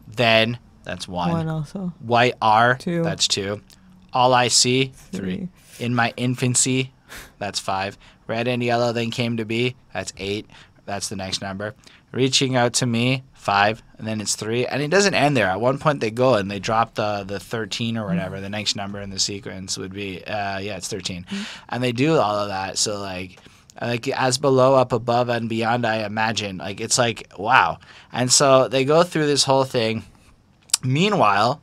Then, that's 1. 1 also. White R, 2. that's 2. All I see, 3. In my infancy, that's 5. Red and yellow then came to be, that's 8. That's the next number. Reaching out to me, 5. And then it's 3. And it doesn't end there. At one point they go and they drop the 13 or whatever. The next number in the sequence would be, it's 13. And they do all of that. So like as below, up above, and beyond, I imagine. Like it's like, wow. And so they go through this whole thing. Meanwhile,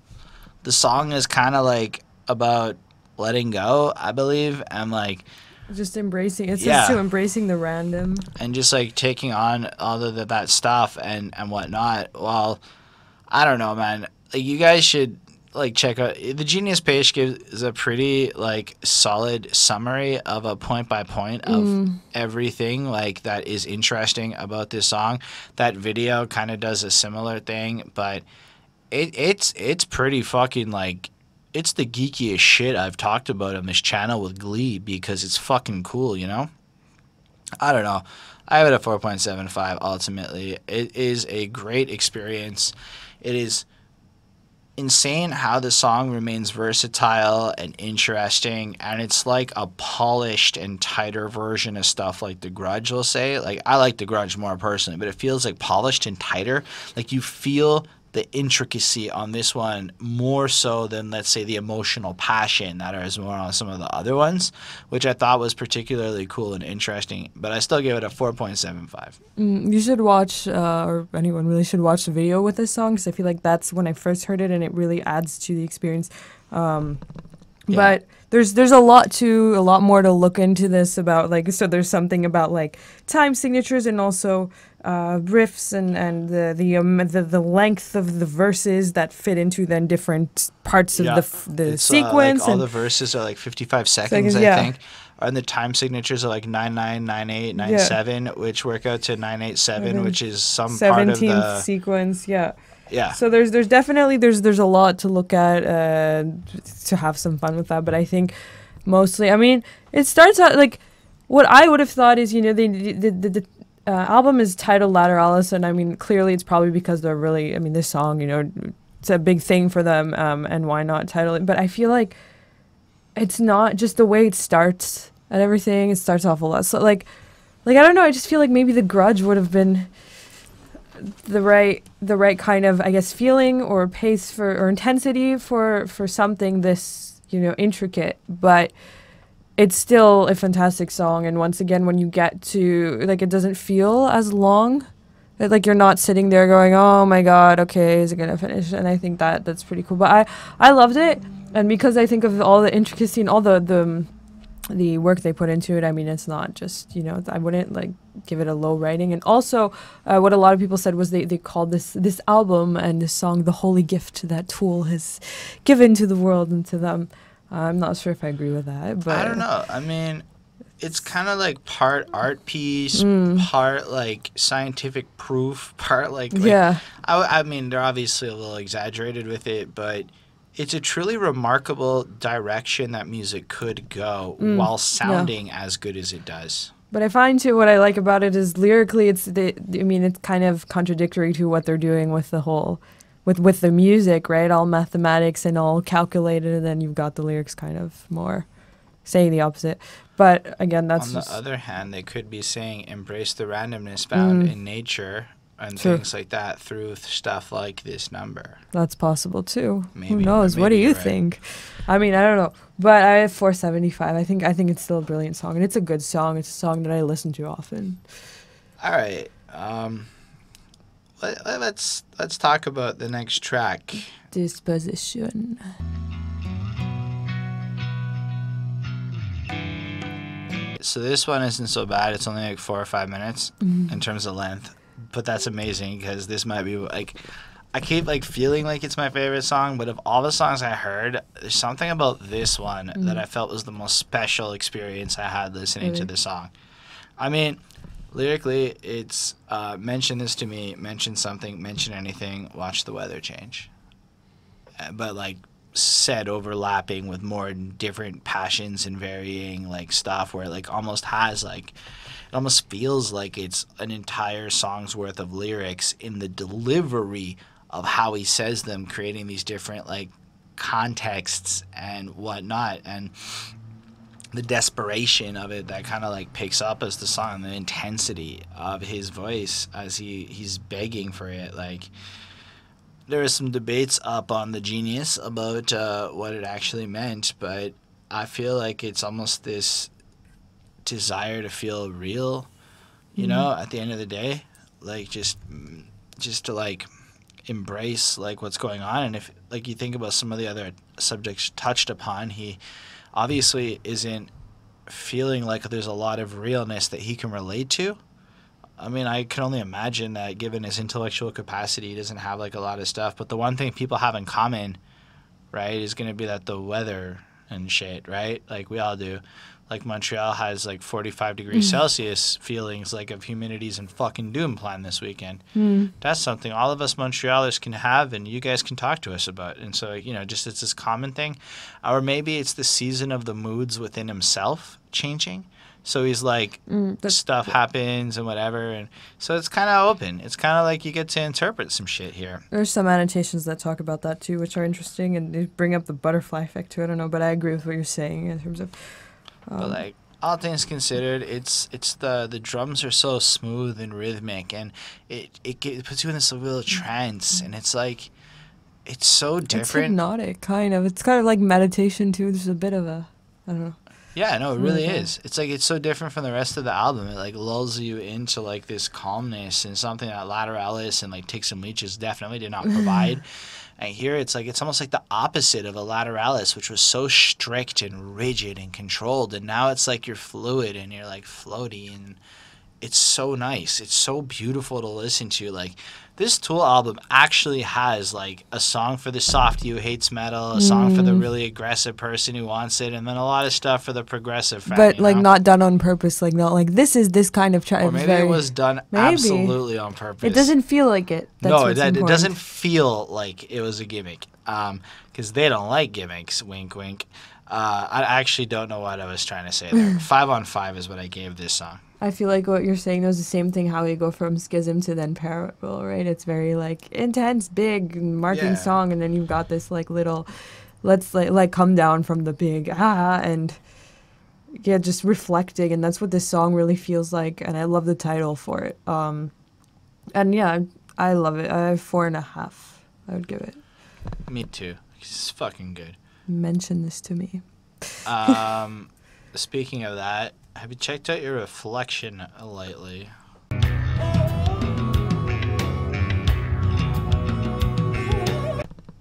the song is kind of like about letting go, I believe, and like just embracing. It's just to embracing the random and just like taking on all of that stuff and whatnot. Well, I don't know, man. Like you guys should like check out the Genius page. Gives a pretty like solid summary of a point by point of everything like that is interesting about this song. That video kind of does a similar thing, but it's pretty fucking like. It's the geekiest shit I've talked about on this channel with glee because it's fucking cool, you know? I don't know. I have it at 4.75 ultimately. It is a great experience. It is insane how the song remains versatile and interesting, and it's like a polished and tighter version of stuff like the Grudge will say. Like I like the Grudge more personally, but it feels like polished and tighter. Like you feel the intricacy on this one more so than, let's say, the emotional passion that is more on some of the other ones, which I thought was particularly cool and interesting. But I still give it a 4.75. You should watch, or anyone really should watch the video with this song, because I feel like that's when I first heard it, and it really adds to the experience. But there's a lot more to look into this about, like, so there's something about like time signatures and also riffs and the length of the verses that fit into then different parts of the sequence. Like all the verses are like 55 seconds, I think. And the time signatures are like 99, 98, 97, which work out to 987, which is some part of the 17th sequence. Yeah. So there's definitely there's a lot to look at to have some fun with that. But I think mostly, I mean, it starts out like what I would have thought is, you know, the album is titled Lateralus, and I mean, clearly it's probably because they're really, I mean, this song, you know, it's a big thing for them, and why not title it? But I feel like it's not just the way it starts and everything. It starts off a lot. So like I don't know. I just feel like maybe the Grudge would have been the right kind of, I guess, feeling or pace or intensity for something this, you know, intricate, but it's still a fantastic song. And once again, when you get to, like, it doesn't feel as long, like you're not sitting there going, oh my god, okay, is it gonna finish? And I think that's pretty cool. But I loved it, and because I think of all the intricacy and all the work they put into it, I mean, it's not just, you know, I wouldn't like give it a low rating. And also what a lot of people said was they called this album and this song the holy gift that Tool has given to the world and to them. I'm not sure if I agree with that, but I don't know. I mean, it's kind of like part art piece, part like scientific proof, part like yeah. I mean, they're obviously a little exaggerated with it, but it's a truly remarkable direction that music could go while sounding as good as it does. But I find too what I like about it is lyrically, it's kind of contradictory to what they're doing with the whole, with the music, right? All mathematics and all calculated, and then you've got the lyrics kind of more saying the opposite. But again, that's on the other hand, they could be saying embrace the randomness found in nature and things like that through stuff like this number. That's possible too. Maybe, who knows? What do you think? I mean, I don't know, but I have 475. I think it's still a brilliant song, and it's a good song. It's a song that I listen to often. All right, let's talk about the next track. Disposition. So this one isn't so bad. It's only like 4 or 5 minutes in terms of length. But that's amazing because this might be like, I keep like feeling like it's my favorite song, but of all the songs I heard, there's something about this one that I felt was the most special experience I had listening to the song. I mean, lyrically, it's mention this to me, mention something, mention anything, watch the weather change. But like said overlapping with more different passions and varying like stuff where it like almost has like, it almost feels like it's an entire song's worth of lyrics in the delivery of how he says them, creating these different like contexts and whatnot, and the desperation of it that kind of like picks up as the song, the intensity of his voice as he's begging for it. Like, there was some debates up on the Genius about what it actually meant, but I feel like it's almost this desire to feel real, you know, at the end of the day, like just to like embrace like what's going on. And if like you think about some of the other subjects touched upon, he obviously isn't feeling like there's a lot of realness that he can relate to. I mean, I can only imagine that given his intellectual capacity, he doesn't have like a lot of stuff, but the one thing people have in common, right, is going to be that the weather and shit, right? Like we all do. Like Montreal has like 45 degrees Celsius feelings like of humidities and fucking doom plan this weekend. That's something all of us Montrealers can have, and you guys can talk to us about. And so, you know, just it's this common thing. Or maybe it's the season of the moods within himself changing. So he's like, stuff happens and whatever. And so it's kind of open. It's kind of like you get to interpret some shit here. There's some annotations that talk about that too, which are interesting, and they bring up the butterfly effect too. I don't know, but I agree with what you're saying in terms of... but like, all things considered, it's the drums are so smooth and rhythmic, and it puts you in this little trance, and it's like it's so different. It's hypnotic, kind of. It's kind of like meditation too. There's a bit of a, I don't know. Yeah, no, it really is. It's like it's so different from the rest of the album. It like lulls you into like this calmness and something that Lateralus and like Takes Some Leeches definitely did not provide. And here it's like it's almost like the opposite of a Lateralus, which was so strict and rigid and controlled, and now it's like you're fluid and you're like floaty, and it's so nice. It's so beautiful to listen to. Like this Tool album actually has like a song for the softy who hates metal, a song for the really aggressive person who wants it, and then a lot of stuff for the progressive fan. But like not done on purpose, like not like this is this kind of track. Or maybe it was done absolutely on purpose. It doesn't feel like it. That's it doesn't feel like it was a gimmick. Because they don't like gimmicks. Wink, wink. I actually don't know what I was trying to say there. 5 on 5 is what I gave this song. I feel like what you're saying is the same thing how you go from Schism to then Parabol, right? It's very like intense, big, marking song, and then you've got this like little, let's like come down from the big and yeah, just reflecting, and that's what this song really feels like, and I love the title for it. And yeah, I love it. I have 4.5. I would give it. Me too. It's fucking good. Mention this to me. Speaking of that, have you checked out your reflection lately?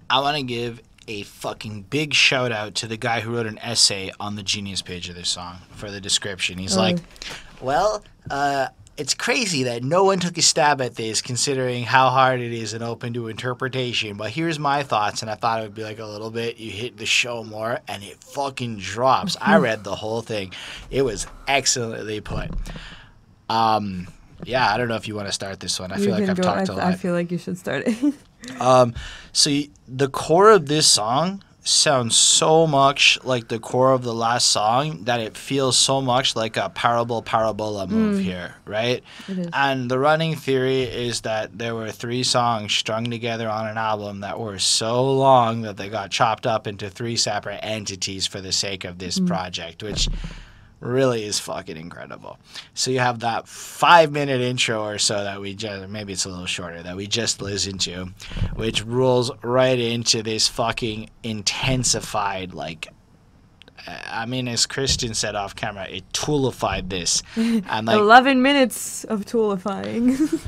I want to give a fucking big shout out to the guy who wrote an essay on the Genius page of this song for the description. He's like, well, it's crazy that no one took a stab at this considering how hard it is and open to interpretation. But here's my thoughts, and I thought it would be like a little bit. You hit the show more, and it fucking drops. I read the whole thing. It was excellently put. Yeah, I don't know if you want to start this one. I feel like I've talked a lot. I feel like you should start it. So the core of this song sounds so much like the core of the last song that it feels so much like a Parabola move here, right? It is. And the running theory is that there were 3 songs strung together on an album that were so long that they got chopped up into 3 separate entities for the sake of this project, which really is fucking incredible. So you have that 5-minute intro or so that we just, maybe it's a little shorter, that we just listened to, which rolls right into this fucking intensified, like, I mean, as Christian said off camera, it toolified this. And like 11 minutes of toolifying.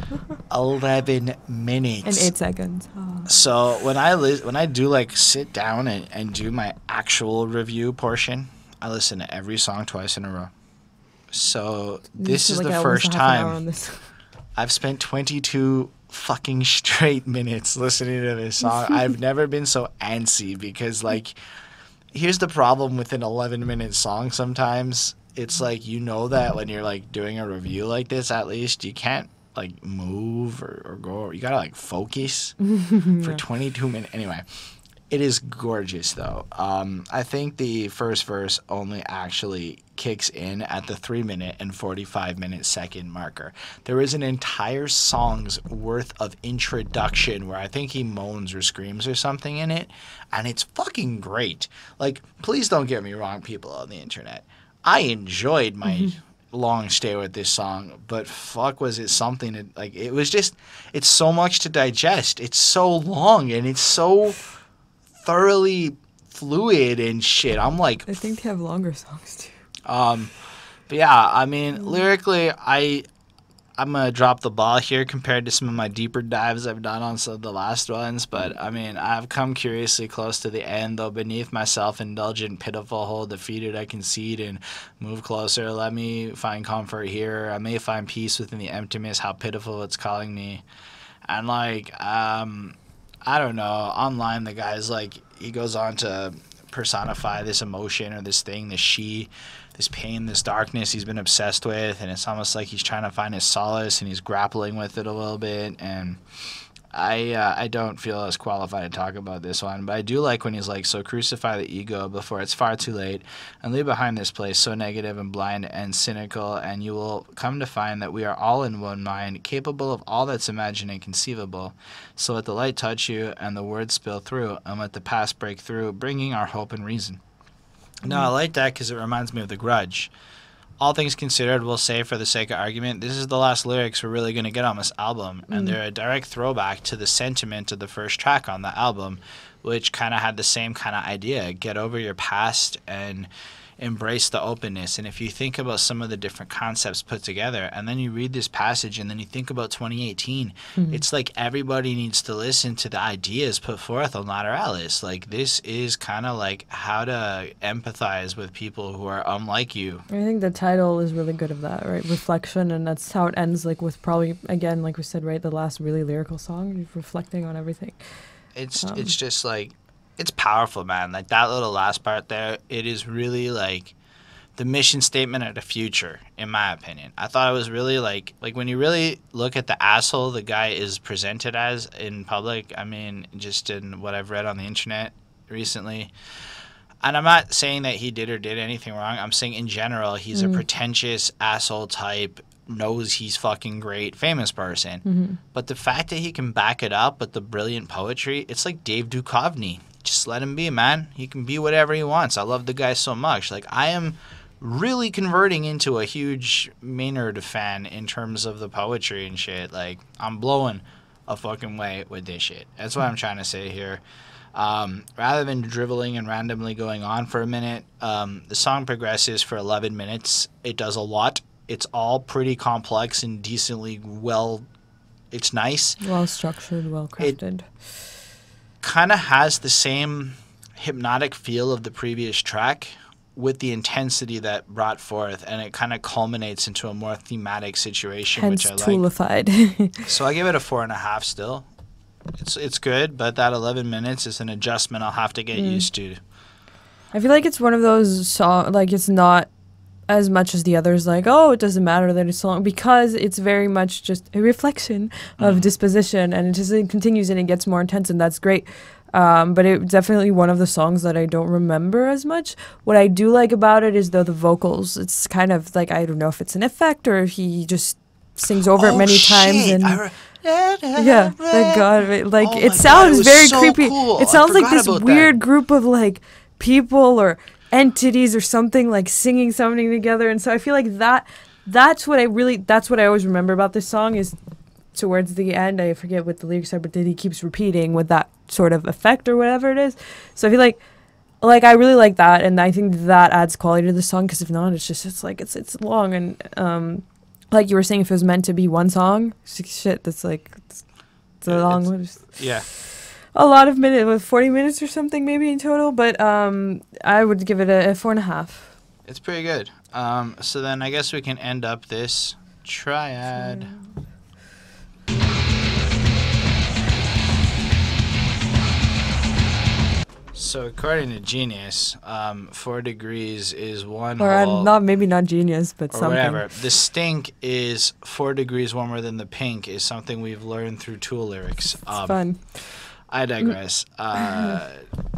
11 minutes. And 8 seconds. Oh. So when I do like sit down and do my actual review portion, I listen to every song twice in a row. So this is the first time I've spent 22 fucking straight minutes listening to this song. I've never been so antsy because, like, here's the problem with an 11-minute song sometimes. It's like, you know that when you're, like, doing a review like this, at least, you can't, like, move or go. You gotta, like, focus for 22 minutes. Anyway. It is gorgeous, though. I think the first verse only actually kicks in at the 3-minute and 45-second marker. There is an entire song's worth of introduction where I think he moans or screams or something in it, and it's fucking great. Like, please don't get me wrong, people on the internet. I enjoyed my long stay with this song, but fuck, was it something that, like, it was just, it's so much to digest. It's so long, and it's so thoroughly fluid and shit. I'm like, I think they have longer songs too. But yeah, I mean, lyrically, I'm gonna drop the ball here compared to some of my deeper dives I've done on some of the last ones. But I mean, I've come curiously close to the end, though beneath my self-indulgent, pitiful hold, defeated I concede and move closer. Let me find comfort here. I may find peace within the emptiness. How pitiful it's calling me, and like, I don't know, online the guy's like, he goes on to personify this emotion or this thing, this pain, this darkness he's been obsessed with, and it's almost like he's trying to find his solace and he's grappling with it a little bit. And I don't feel as qualified to talk about this one, but I do like when he's like, so crucify the ego before it's far too late and leave behind this place so negative and blind and cynical, and you will come to find that we are all in one mind, capable of all that's imagined and conceivable. So let the light touch you and the words spill through, and let the past break through, bringing our hope and reason. No, I like that because it reminds me of the Grudge. all things considered, we'll say for the sake of argument, this is the last lyrics we're really going to get on this album. And they're a direct throwback to the sentiment of the first track on the album, which kind of had the same kind of idea. Get over your past and embrace the openness. And if you think about some of the different concepts put together, and then you read this passage and then you think about 2018, it's like everybody needs to listen to the ideas put forth on Lateralus. Like, this is kind of like how to empathize with people who are unlike you. I think the title is really good of that, right? Reflection, and that's how it ends, like with probably, again, like we said, right, the last really lyrical song, you're reflecting on everything. It's just like, it's powerful, man. Like, that little last part there, it is really like the mission statement of the future, in my opinion. I thought it was really like when you really look at the asshole the guy is presented as in public, I mean, just in what I've read on the internet recently. And I'm not saying that he did or did anything wrong. I'm saying in general, he's a pretentious asshole type, knows he's fucking great, famous person. But the fact that he can back it up with the brilliant poetry, it's like Dave Duchovny. Just let him be, man. He can be whatever he wants. I love the guy so much. Like, I am really converting into a huge Maynard fan in terms of the poetry and shit. Like, I'm blowing a fucking way with this shit. That's what I'm trying to say here. Rather than driveling and randomly going on for a minute, the song progresses for 11 minutes. It does a lot. It's all pretty complex and decently well. It's nice. Well structured, well crafted. Kind of has the same hypnotic feel of the previous track with the intensity that brought forth, and it kind of culminates into a more thematic situation, hence which I like. So I give it a 4.5 still. It's good, but that 11 minutes is an adjustment I'll have to get used to. I feel like it's one of those songs, like, it's not as much as the others, like, oh, it doesn't matter that it's so long, because it's very much just a reflection of Disposition, and it continues and it gets more intense, and that's great. But it's definitely one of the songs that I don't remember as much. What I do like about it is, though, the vocals. It's kind of like, I don't know if it's an effect or if he just sings over it many times. And yeah, thank God. Like, it sounds very so creepy. Cool. It sounds like this weird group of, like, people or entities or something, like, singing something together. And so I feel like that's what I always remember about this song, is towards the end, I forget what the lyrics are, but that he keeps repeating with that sort of effect or whatever it is. So I feel like I really like that, and I think that adds quality to the song, because if not, it's long, and like you were saying, if it was meant to be one song, shit, that's like it's a long one. Yeah. A lot of minutes, with 40 minutes or something maybe in total, but I would give it a 4.5. It's pretty good. So then I guess we can end up this triad. So according to Genius, 4 degrees is one or whole... maybe not Genius, but or something. whatever. The stink is 4 degrees warmer than the pink is something we've learned through Tool lyrics. It's fun. I digress.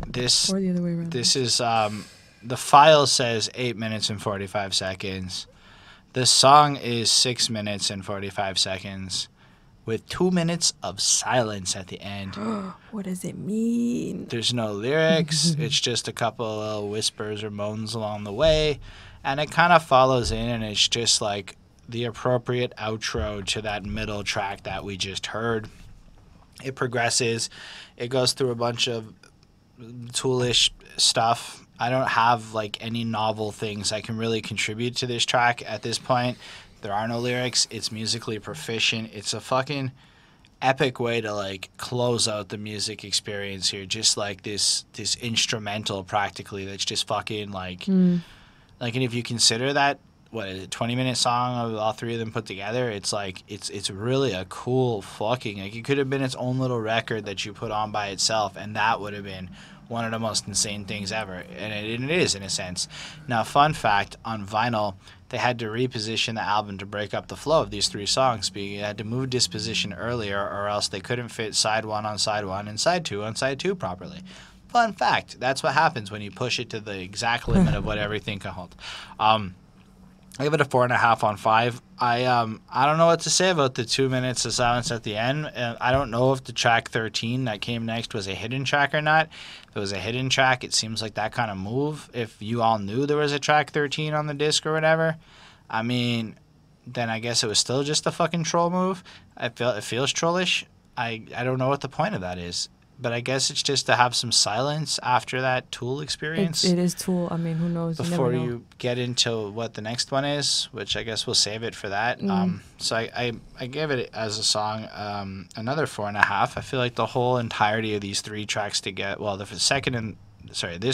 This or the other way around. This is the file says 8 minutes and 45 seconds. The song is 6 minutes and 45 seconds, with 2 minutes of silence at the end. What does it mean? There's no lyrics. It's just a couple of little whispers or moans along the way, and it kind of follows in, and it's just like the appropriate outro to that middle track that we just heard. It progresses. It goes through a bunch of toolish stuff. I don't have like any novel things I can really contribute to this track at this point. There are no lyrics. It's musically proficient. It's a fucking epic way to like close out the music experience here. Just like this instrumental practically that's just fucking like like, and if you consider that, what is it, 20-minute song of all three of them put together, it's like it's really a cool fucking, like, it could have been its own little record that you put on by itself, and that would have been one of the most insane things ever, and it is in a sense. Now, fun fact, on vinyl, they had to reposition the album to break up the flow of these 3 songs. They had to move Disposition earlier, or else they couldn't fit side 1 on side 1 and side 2 on side 2 properly. Fun fact, that's what happens when you push it to the exact limit of what everything can hold. I give it a 4.5 on 5. I don't know what to say about the 2 minutes of silence at the end. I don't know if the track 13 that came next was a hidden track or not. If it was a hidden track, it seems like that kind of move. If you all knew there was a track 13 on the disc or whatever, I mean, then I guess it was still just a fucking troll move. It feels trollish. I don't know what the point of that is. But I guess it's just to have some silence after that Tool experience. It is Tool. I mean, who knows? Before you never know. you get into what the next one is, which I guess we'll save it for that. So I gave it as a song another 4.5. I feel like the whole entirety of these 3 tracks this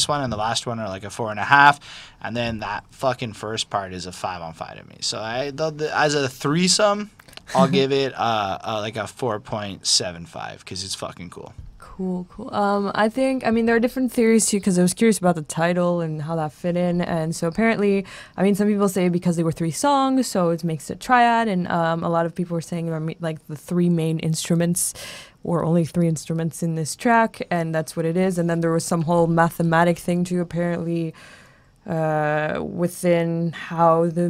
one and the last one are like a 4.5, and then that fucking first part is a 5 on 5 to me. So as a threesome, I'll give it like a 4.75 because it's fucking cool. Cool. I mean, there are different theories too, because I was curious about the title and how that fit in. And so apparently, I mean, some people say because they were 3 songs, so it makes it triad. And a lot of people were saying like the 3 main instruments, or only 3 instruments in this track, and that's what it is. And then there was some whole mathematic thing too, apparently, within how the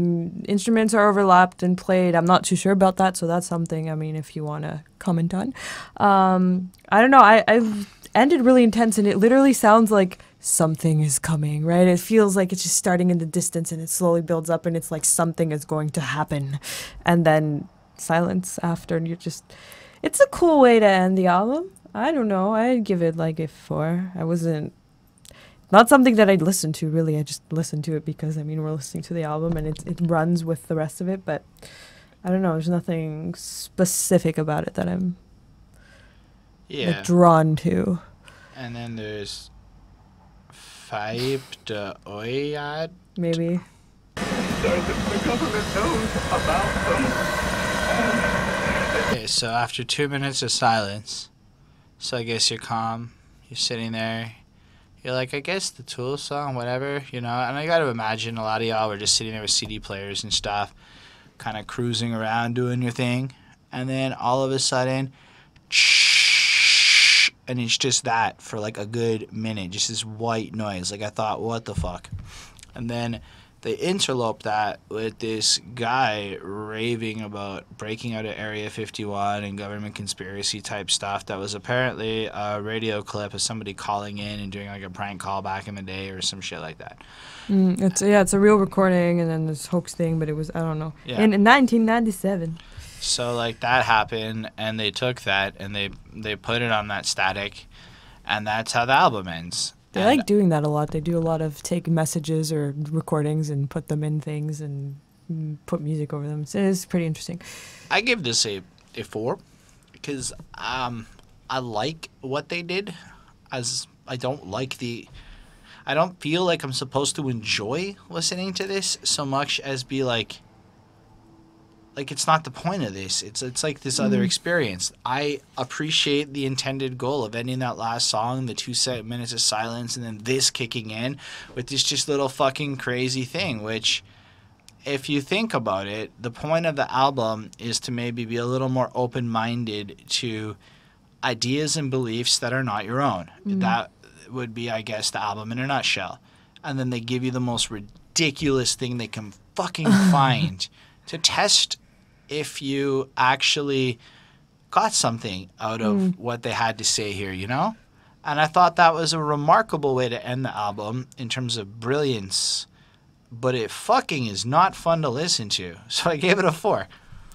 instruments are overlapped and played. I'm not too sure about that, so that's something, I mean, if you want to comment on. I don't know, I've ended really intense, and it literally sounds like something is coming, right? It feels like it's just starting in the distance, and it slowly builds up, and it's like something is going to happen. And then silence after, and you're just... It's a cool way to end the album. I don't know, I'd give it like a 4. Not something that I'd listen to, really. I just listened to it because, I mean, we're listening to the album and it runs with the rest of it. But I don't know. There's nothing specific about it that I'm like, drawn to. And then there's Faaip de Oiad. Maybe. The government knows about them. Okay, so after 2 minutes of silence, so I guess you're calm. You're sitting there. You're like, I guess the Tool song, whatever, you know. And I got to imagine a lot of y'all were just sitting there with CD players and stuff, kind of cruising around doing your thing. And then all of a sudden, and it's just that for like a good minute, just this white noise. Like I thought, what the fuck? And then they interlope that with this guy raving about breaking out of Area 51 and government conspiracy type stuff that was apparently a radio clip of somebody calling in and doing like a prank call back in the day or some shit like that. It's a real recording, and then this hoax thing, but it was, I don't know. Yeah. In 1997. So like that happened, and they took that and they put it on that static, and that's how the album ends. They like doing that a lot. They do a lot of take messages or recordings and put them in things and put music over them. So it's pretty interesting. I give this a 4 because I like what they did. As I don't feel like I'm supposed to enjoy listening to this so much as be like it's not the point of this. It's like this other experience. I appreciate the intended goal of ending that last song, the 2 minutes of silence, and then this kicking in with this just little fucking crazy thing, which, if you think about it, the point of the album is to maybe be a little more open-minded to ideas and beliefs that are not your own. That would be, I guess, the album in a nutshell. And then they give you the most ridiculous thing they can fucking find to test if you actually got something out of what they had to say here, you know? And I thought that was a remarkable way to end the album in terms of brilliance, but it fucking is not fun to listen to. So I gave it a 4.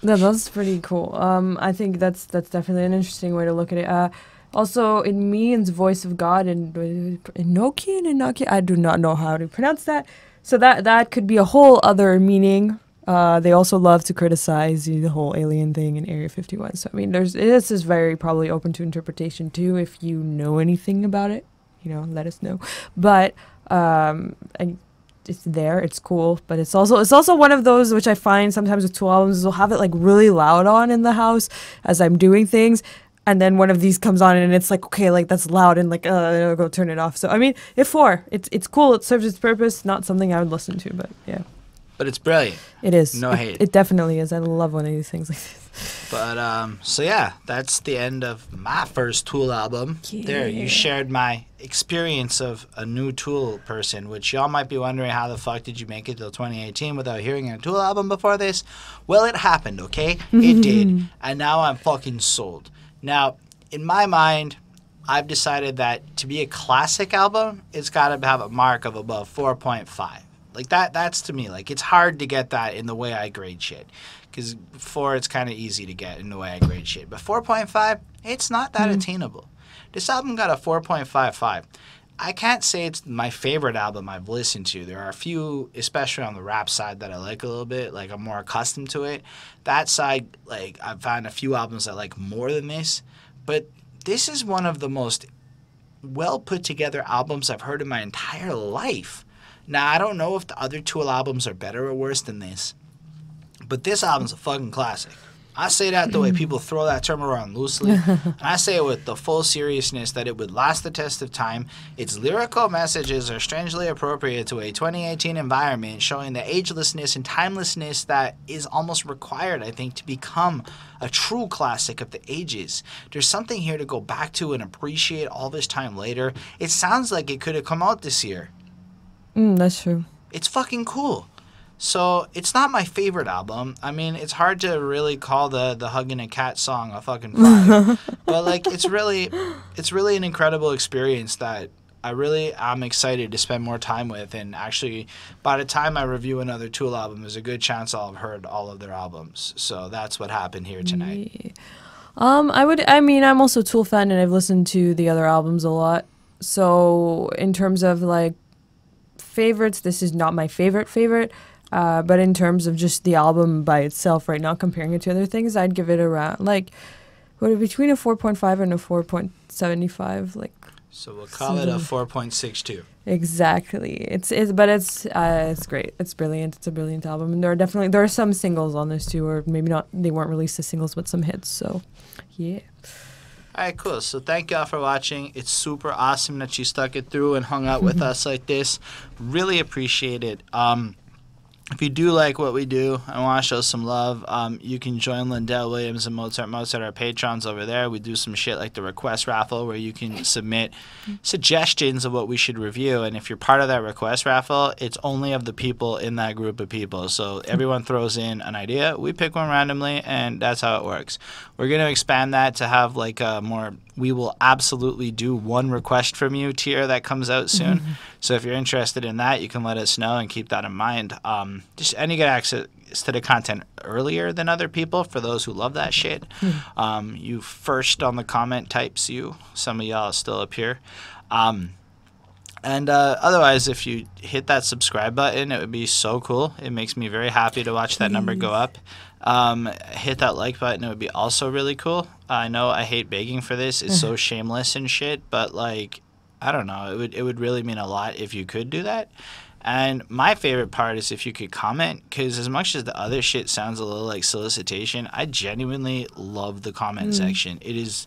No, that's pretty cool. I think that's definitely an interesting way to look at it. Also, it means voice of God in Enochian, I do not know how to pronounce that. So that could be a whole other meaning. They also love to criticize the whole alien thing in Area 51. So, I mean, this is very probably open to interpretation, too. If you know anything about it, let us know. But it's there. It's cool. But it's also one of those which I find sometimes with Tool albums, they'll have it, like, really loud on in the house as I'm doing things. And then one of these comes on and it's like, okay, like, that's loud, and like, I'll go turn it off. So, I mean, it's 4. It's cool. It serves its purpose. Not something I would listen to, but yeah. But it's brilliant. It is. No hate. It definitely is. I love one of these things like this. But, so yeah, that's the end of my first Tool album. Yeah. There, you shared my experience of a new Tool person, which y'all might be wondering how the fuck did you make it till 2018 without hearing a Tool album before this? Well, it happened, okay? It did. And now I'm fucking sold. Now, in my mind, I've decided that to be a classic album, it's got to have a mark of above 4.5. Like that's to me, like, it's hard to get that in the way I grade shit. Because 4, it's kind of easy to get in the way I grade shit. But 4.5, it's not that attainable. This album got a 4.55. I can't say it's my favorite album I've listened to. There are a few, especially on the rap side, that I like a little bit. Like, I'm more accustomed to it. That side, like, I've found a few albums I like more than this. But this is one of the most well put together albums I've heard in my entire life. Now, I don't know if the other 2 albums are better or worse than this. But this album's a fucking classic. I say that the way people throw that term around loosely. And I say it with the full seriousness that it would last the test of time. Its lyrical messages are strangely appropriate to a 2018 environment, showing the agelessness and timelessness that is almost required, I think, to become a true classic of the ages. There's something here to go back to and appreciate all this time later. It sounds like it could have come out this year. That's true. It's fucking cool. So, it's not my favorite album. I mean, it's hard to really call the Hugging a Cat song a fucking 5. But, like, it's really an incredible experience that I really am excited to spend more time with. And actually, by the time I review another Tool album, there's a good chance I'll have heard all of their albums. So, that's what happened here tonight. I'm also a Tool fan, and I've listened to the other albums a lot. So, in terms of, like, favorites, this is not my favorite. But in terms of just the album by itself right now, comparing it to other things, I'd give it around, like, between a 4.5 and a 4.75, like. So we'll call it a 4.62. Exactly. It's great. It's brilliant. It's a brilliant album, and there are some singles on this too, or maybe not. They weren't released as singles, but some hits. So, yeah. All right, cool. So thank y'all for watching. It's super awesome that you stuck it through and hung out with us like this. Really appreciate it. If you do like what we do and want to show some love, you can join Lindell Williams and Mozart, our patrons over there. We do some shit like the request raffle where you can submit suggestions of what we should review. And if you're part of that request raffle, it's only of the people in that group of people. So everyone throws in an idea. We pick one randomly, and that's how it works. We're going to expand that to have like a more we will absolutely do one request from you tier that comes out soon. So if you're interested in that, you can let us know and keep that in mind. Just and you get access to the content earlier than other people for those who love that shit. You first on the comment types, some of y'all still up here. And otherwise, if you hit that subscribe button, it would be so cool. It makes me very happy to watch that number go up. Hit that like button. It would be also really cool. I know I hate begging for this. It's so shameless and shit. But, like, I don't know. It would really mean a lot if you could do that. And my favorite part is if you could comment, because as much as the other shit sounds a little like solicitation, I genuinely love the comment section. It is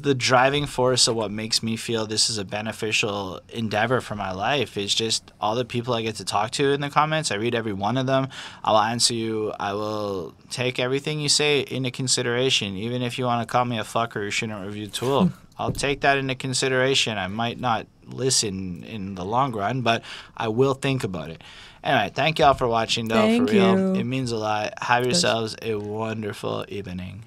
the driving force of what makes me feel this is a beneficial endeavor for my life. It's just all the people I get to talk to in the comments. I read every one of them. I will answer you. I will take everything you say into consideration. Even if you want to call me a fucker who shouldn't review Tool, I'll take that into consideration. I might not listen in the long run, but I will think about it. Anyway, thank y'all for watching, though, Thank for real. you. It means a lot. Have yourselves a wonderful evening.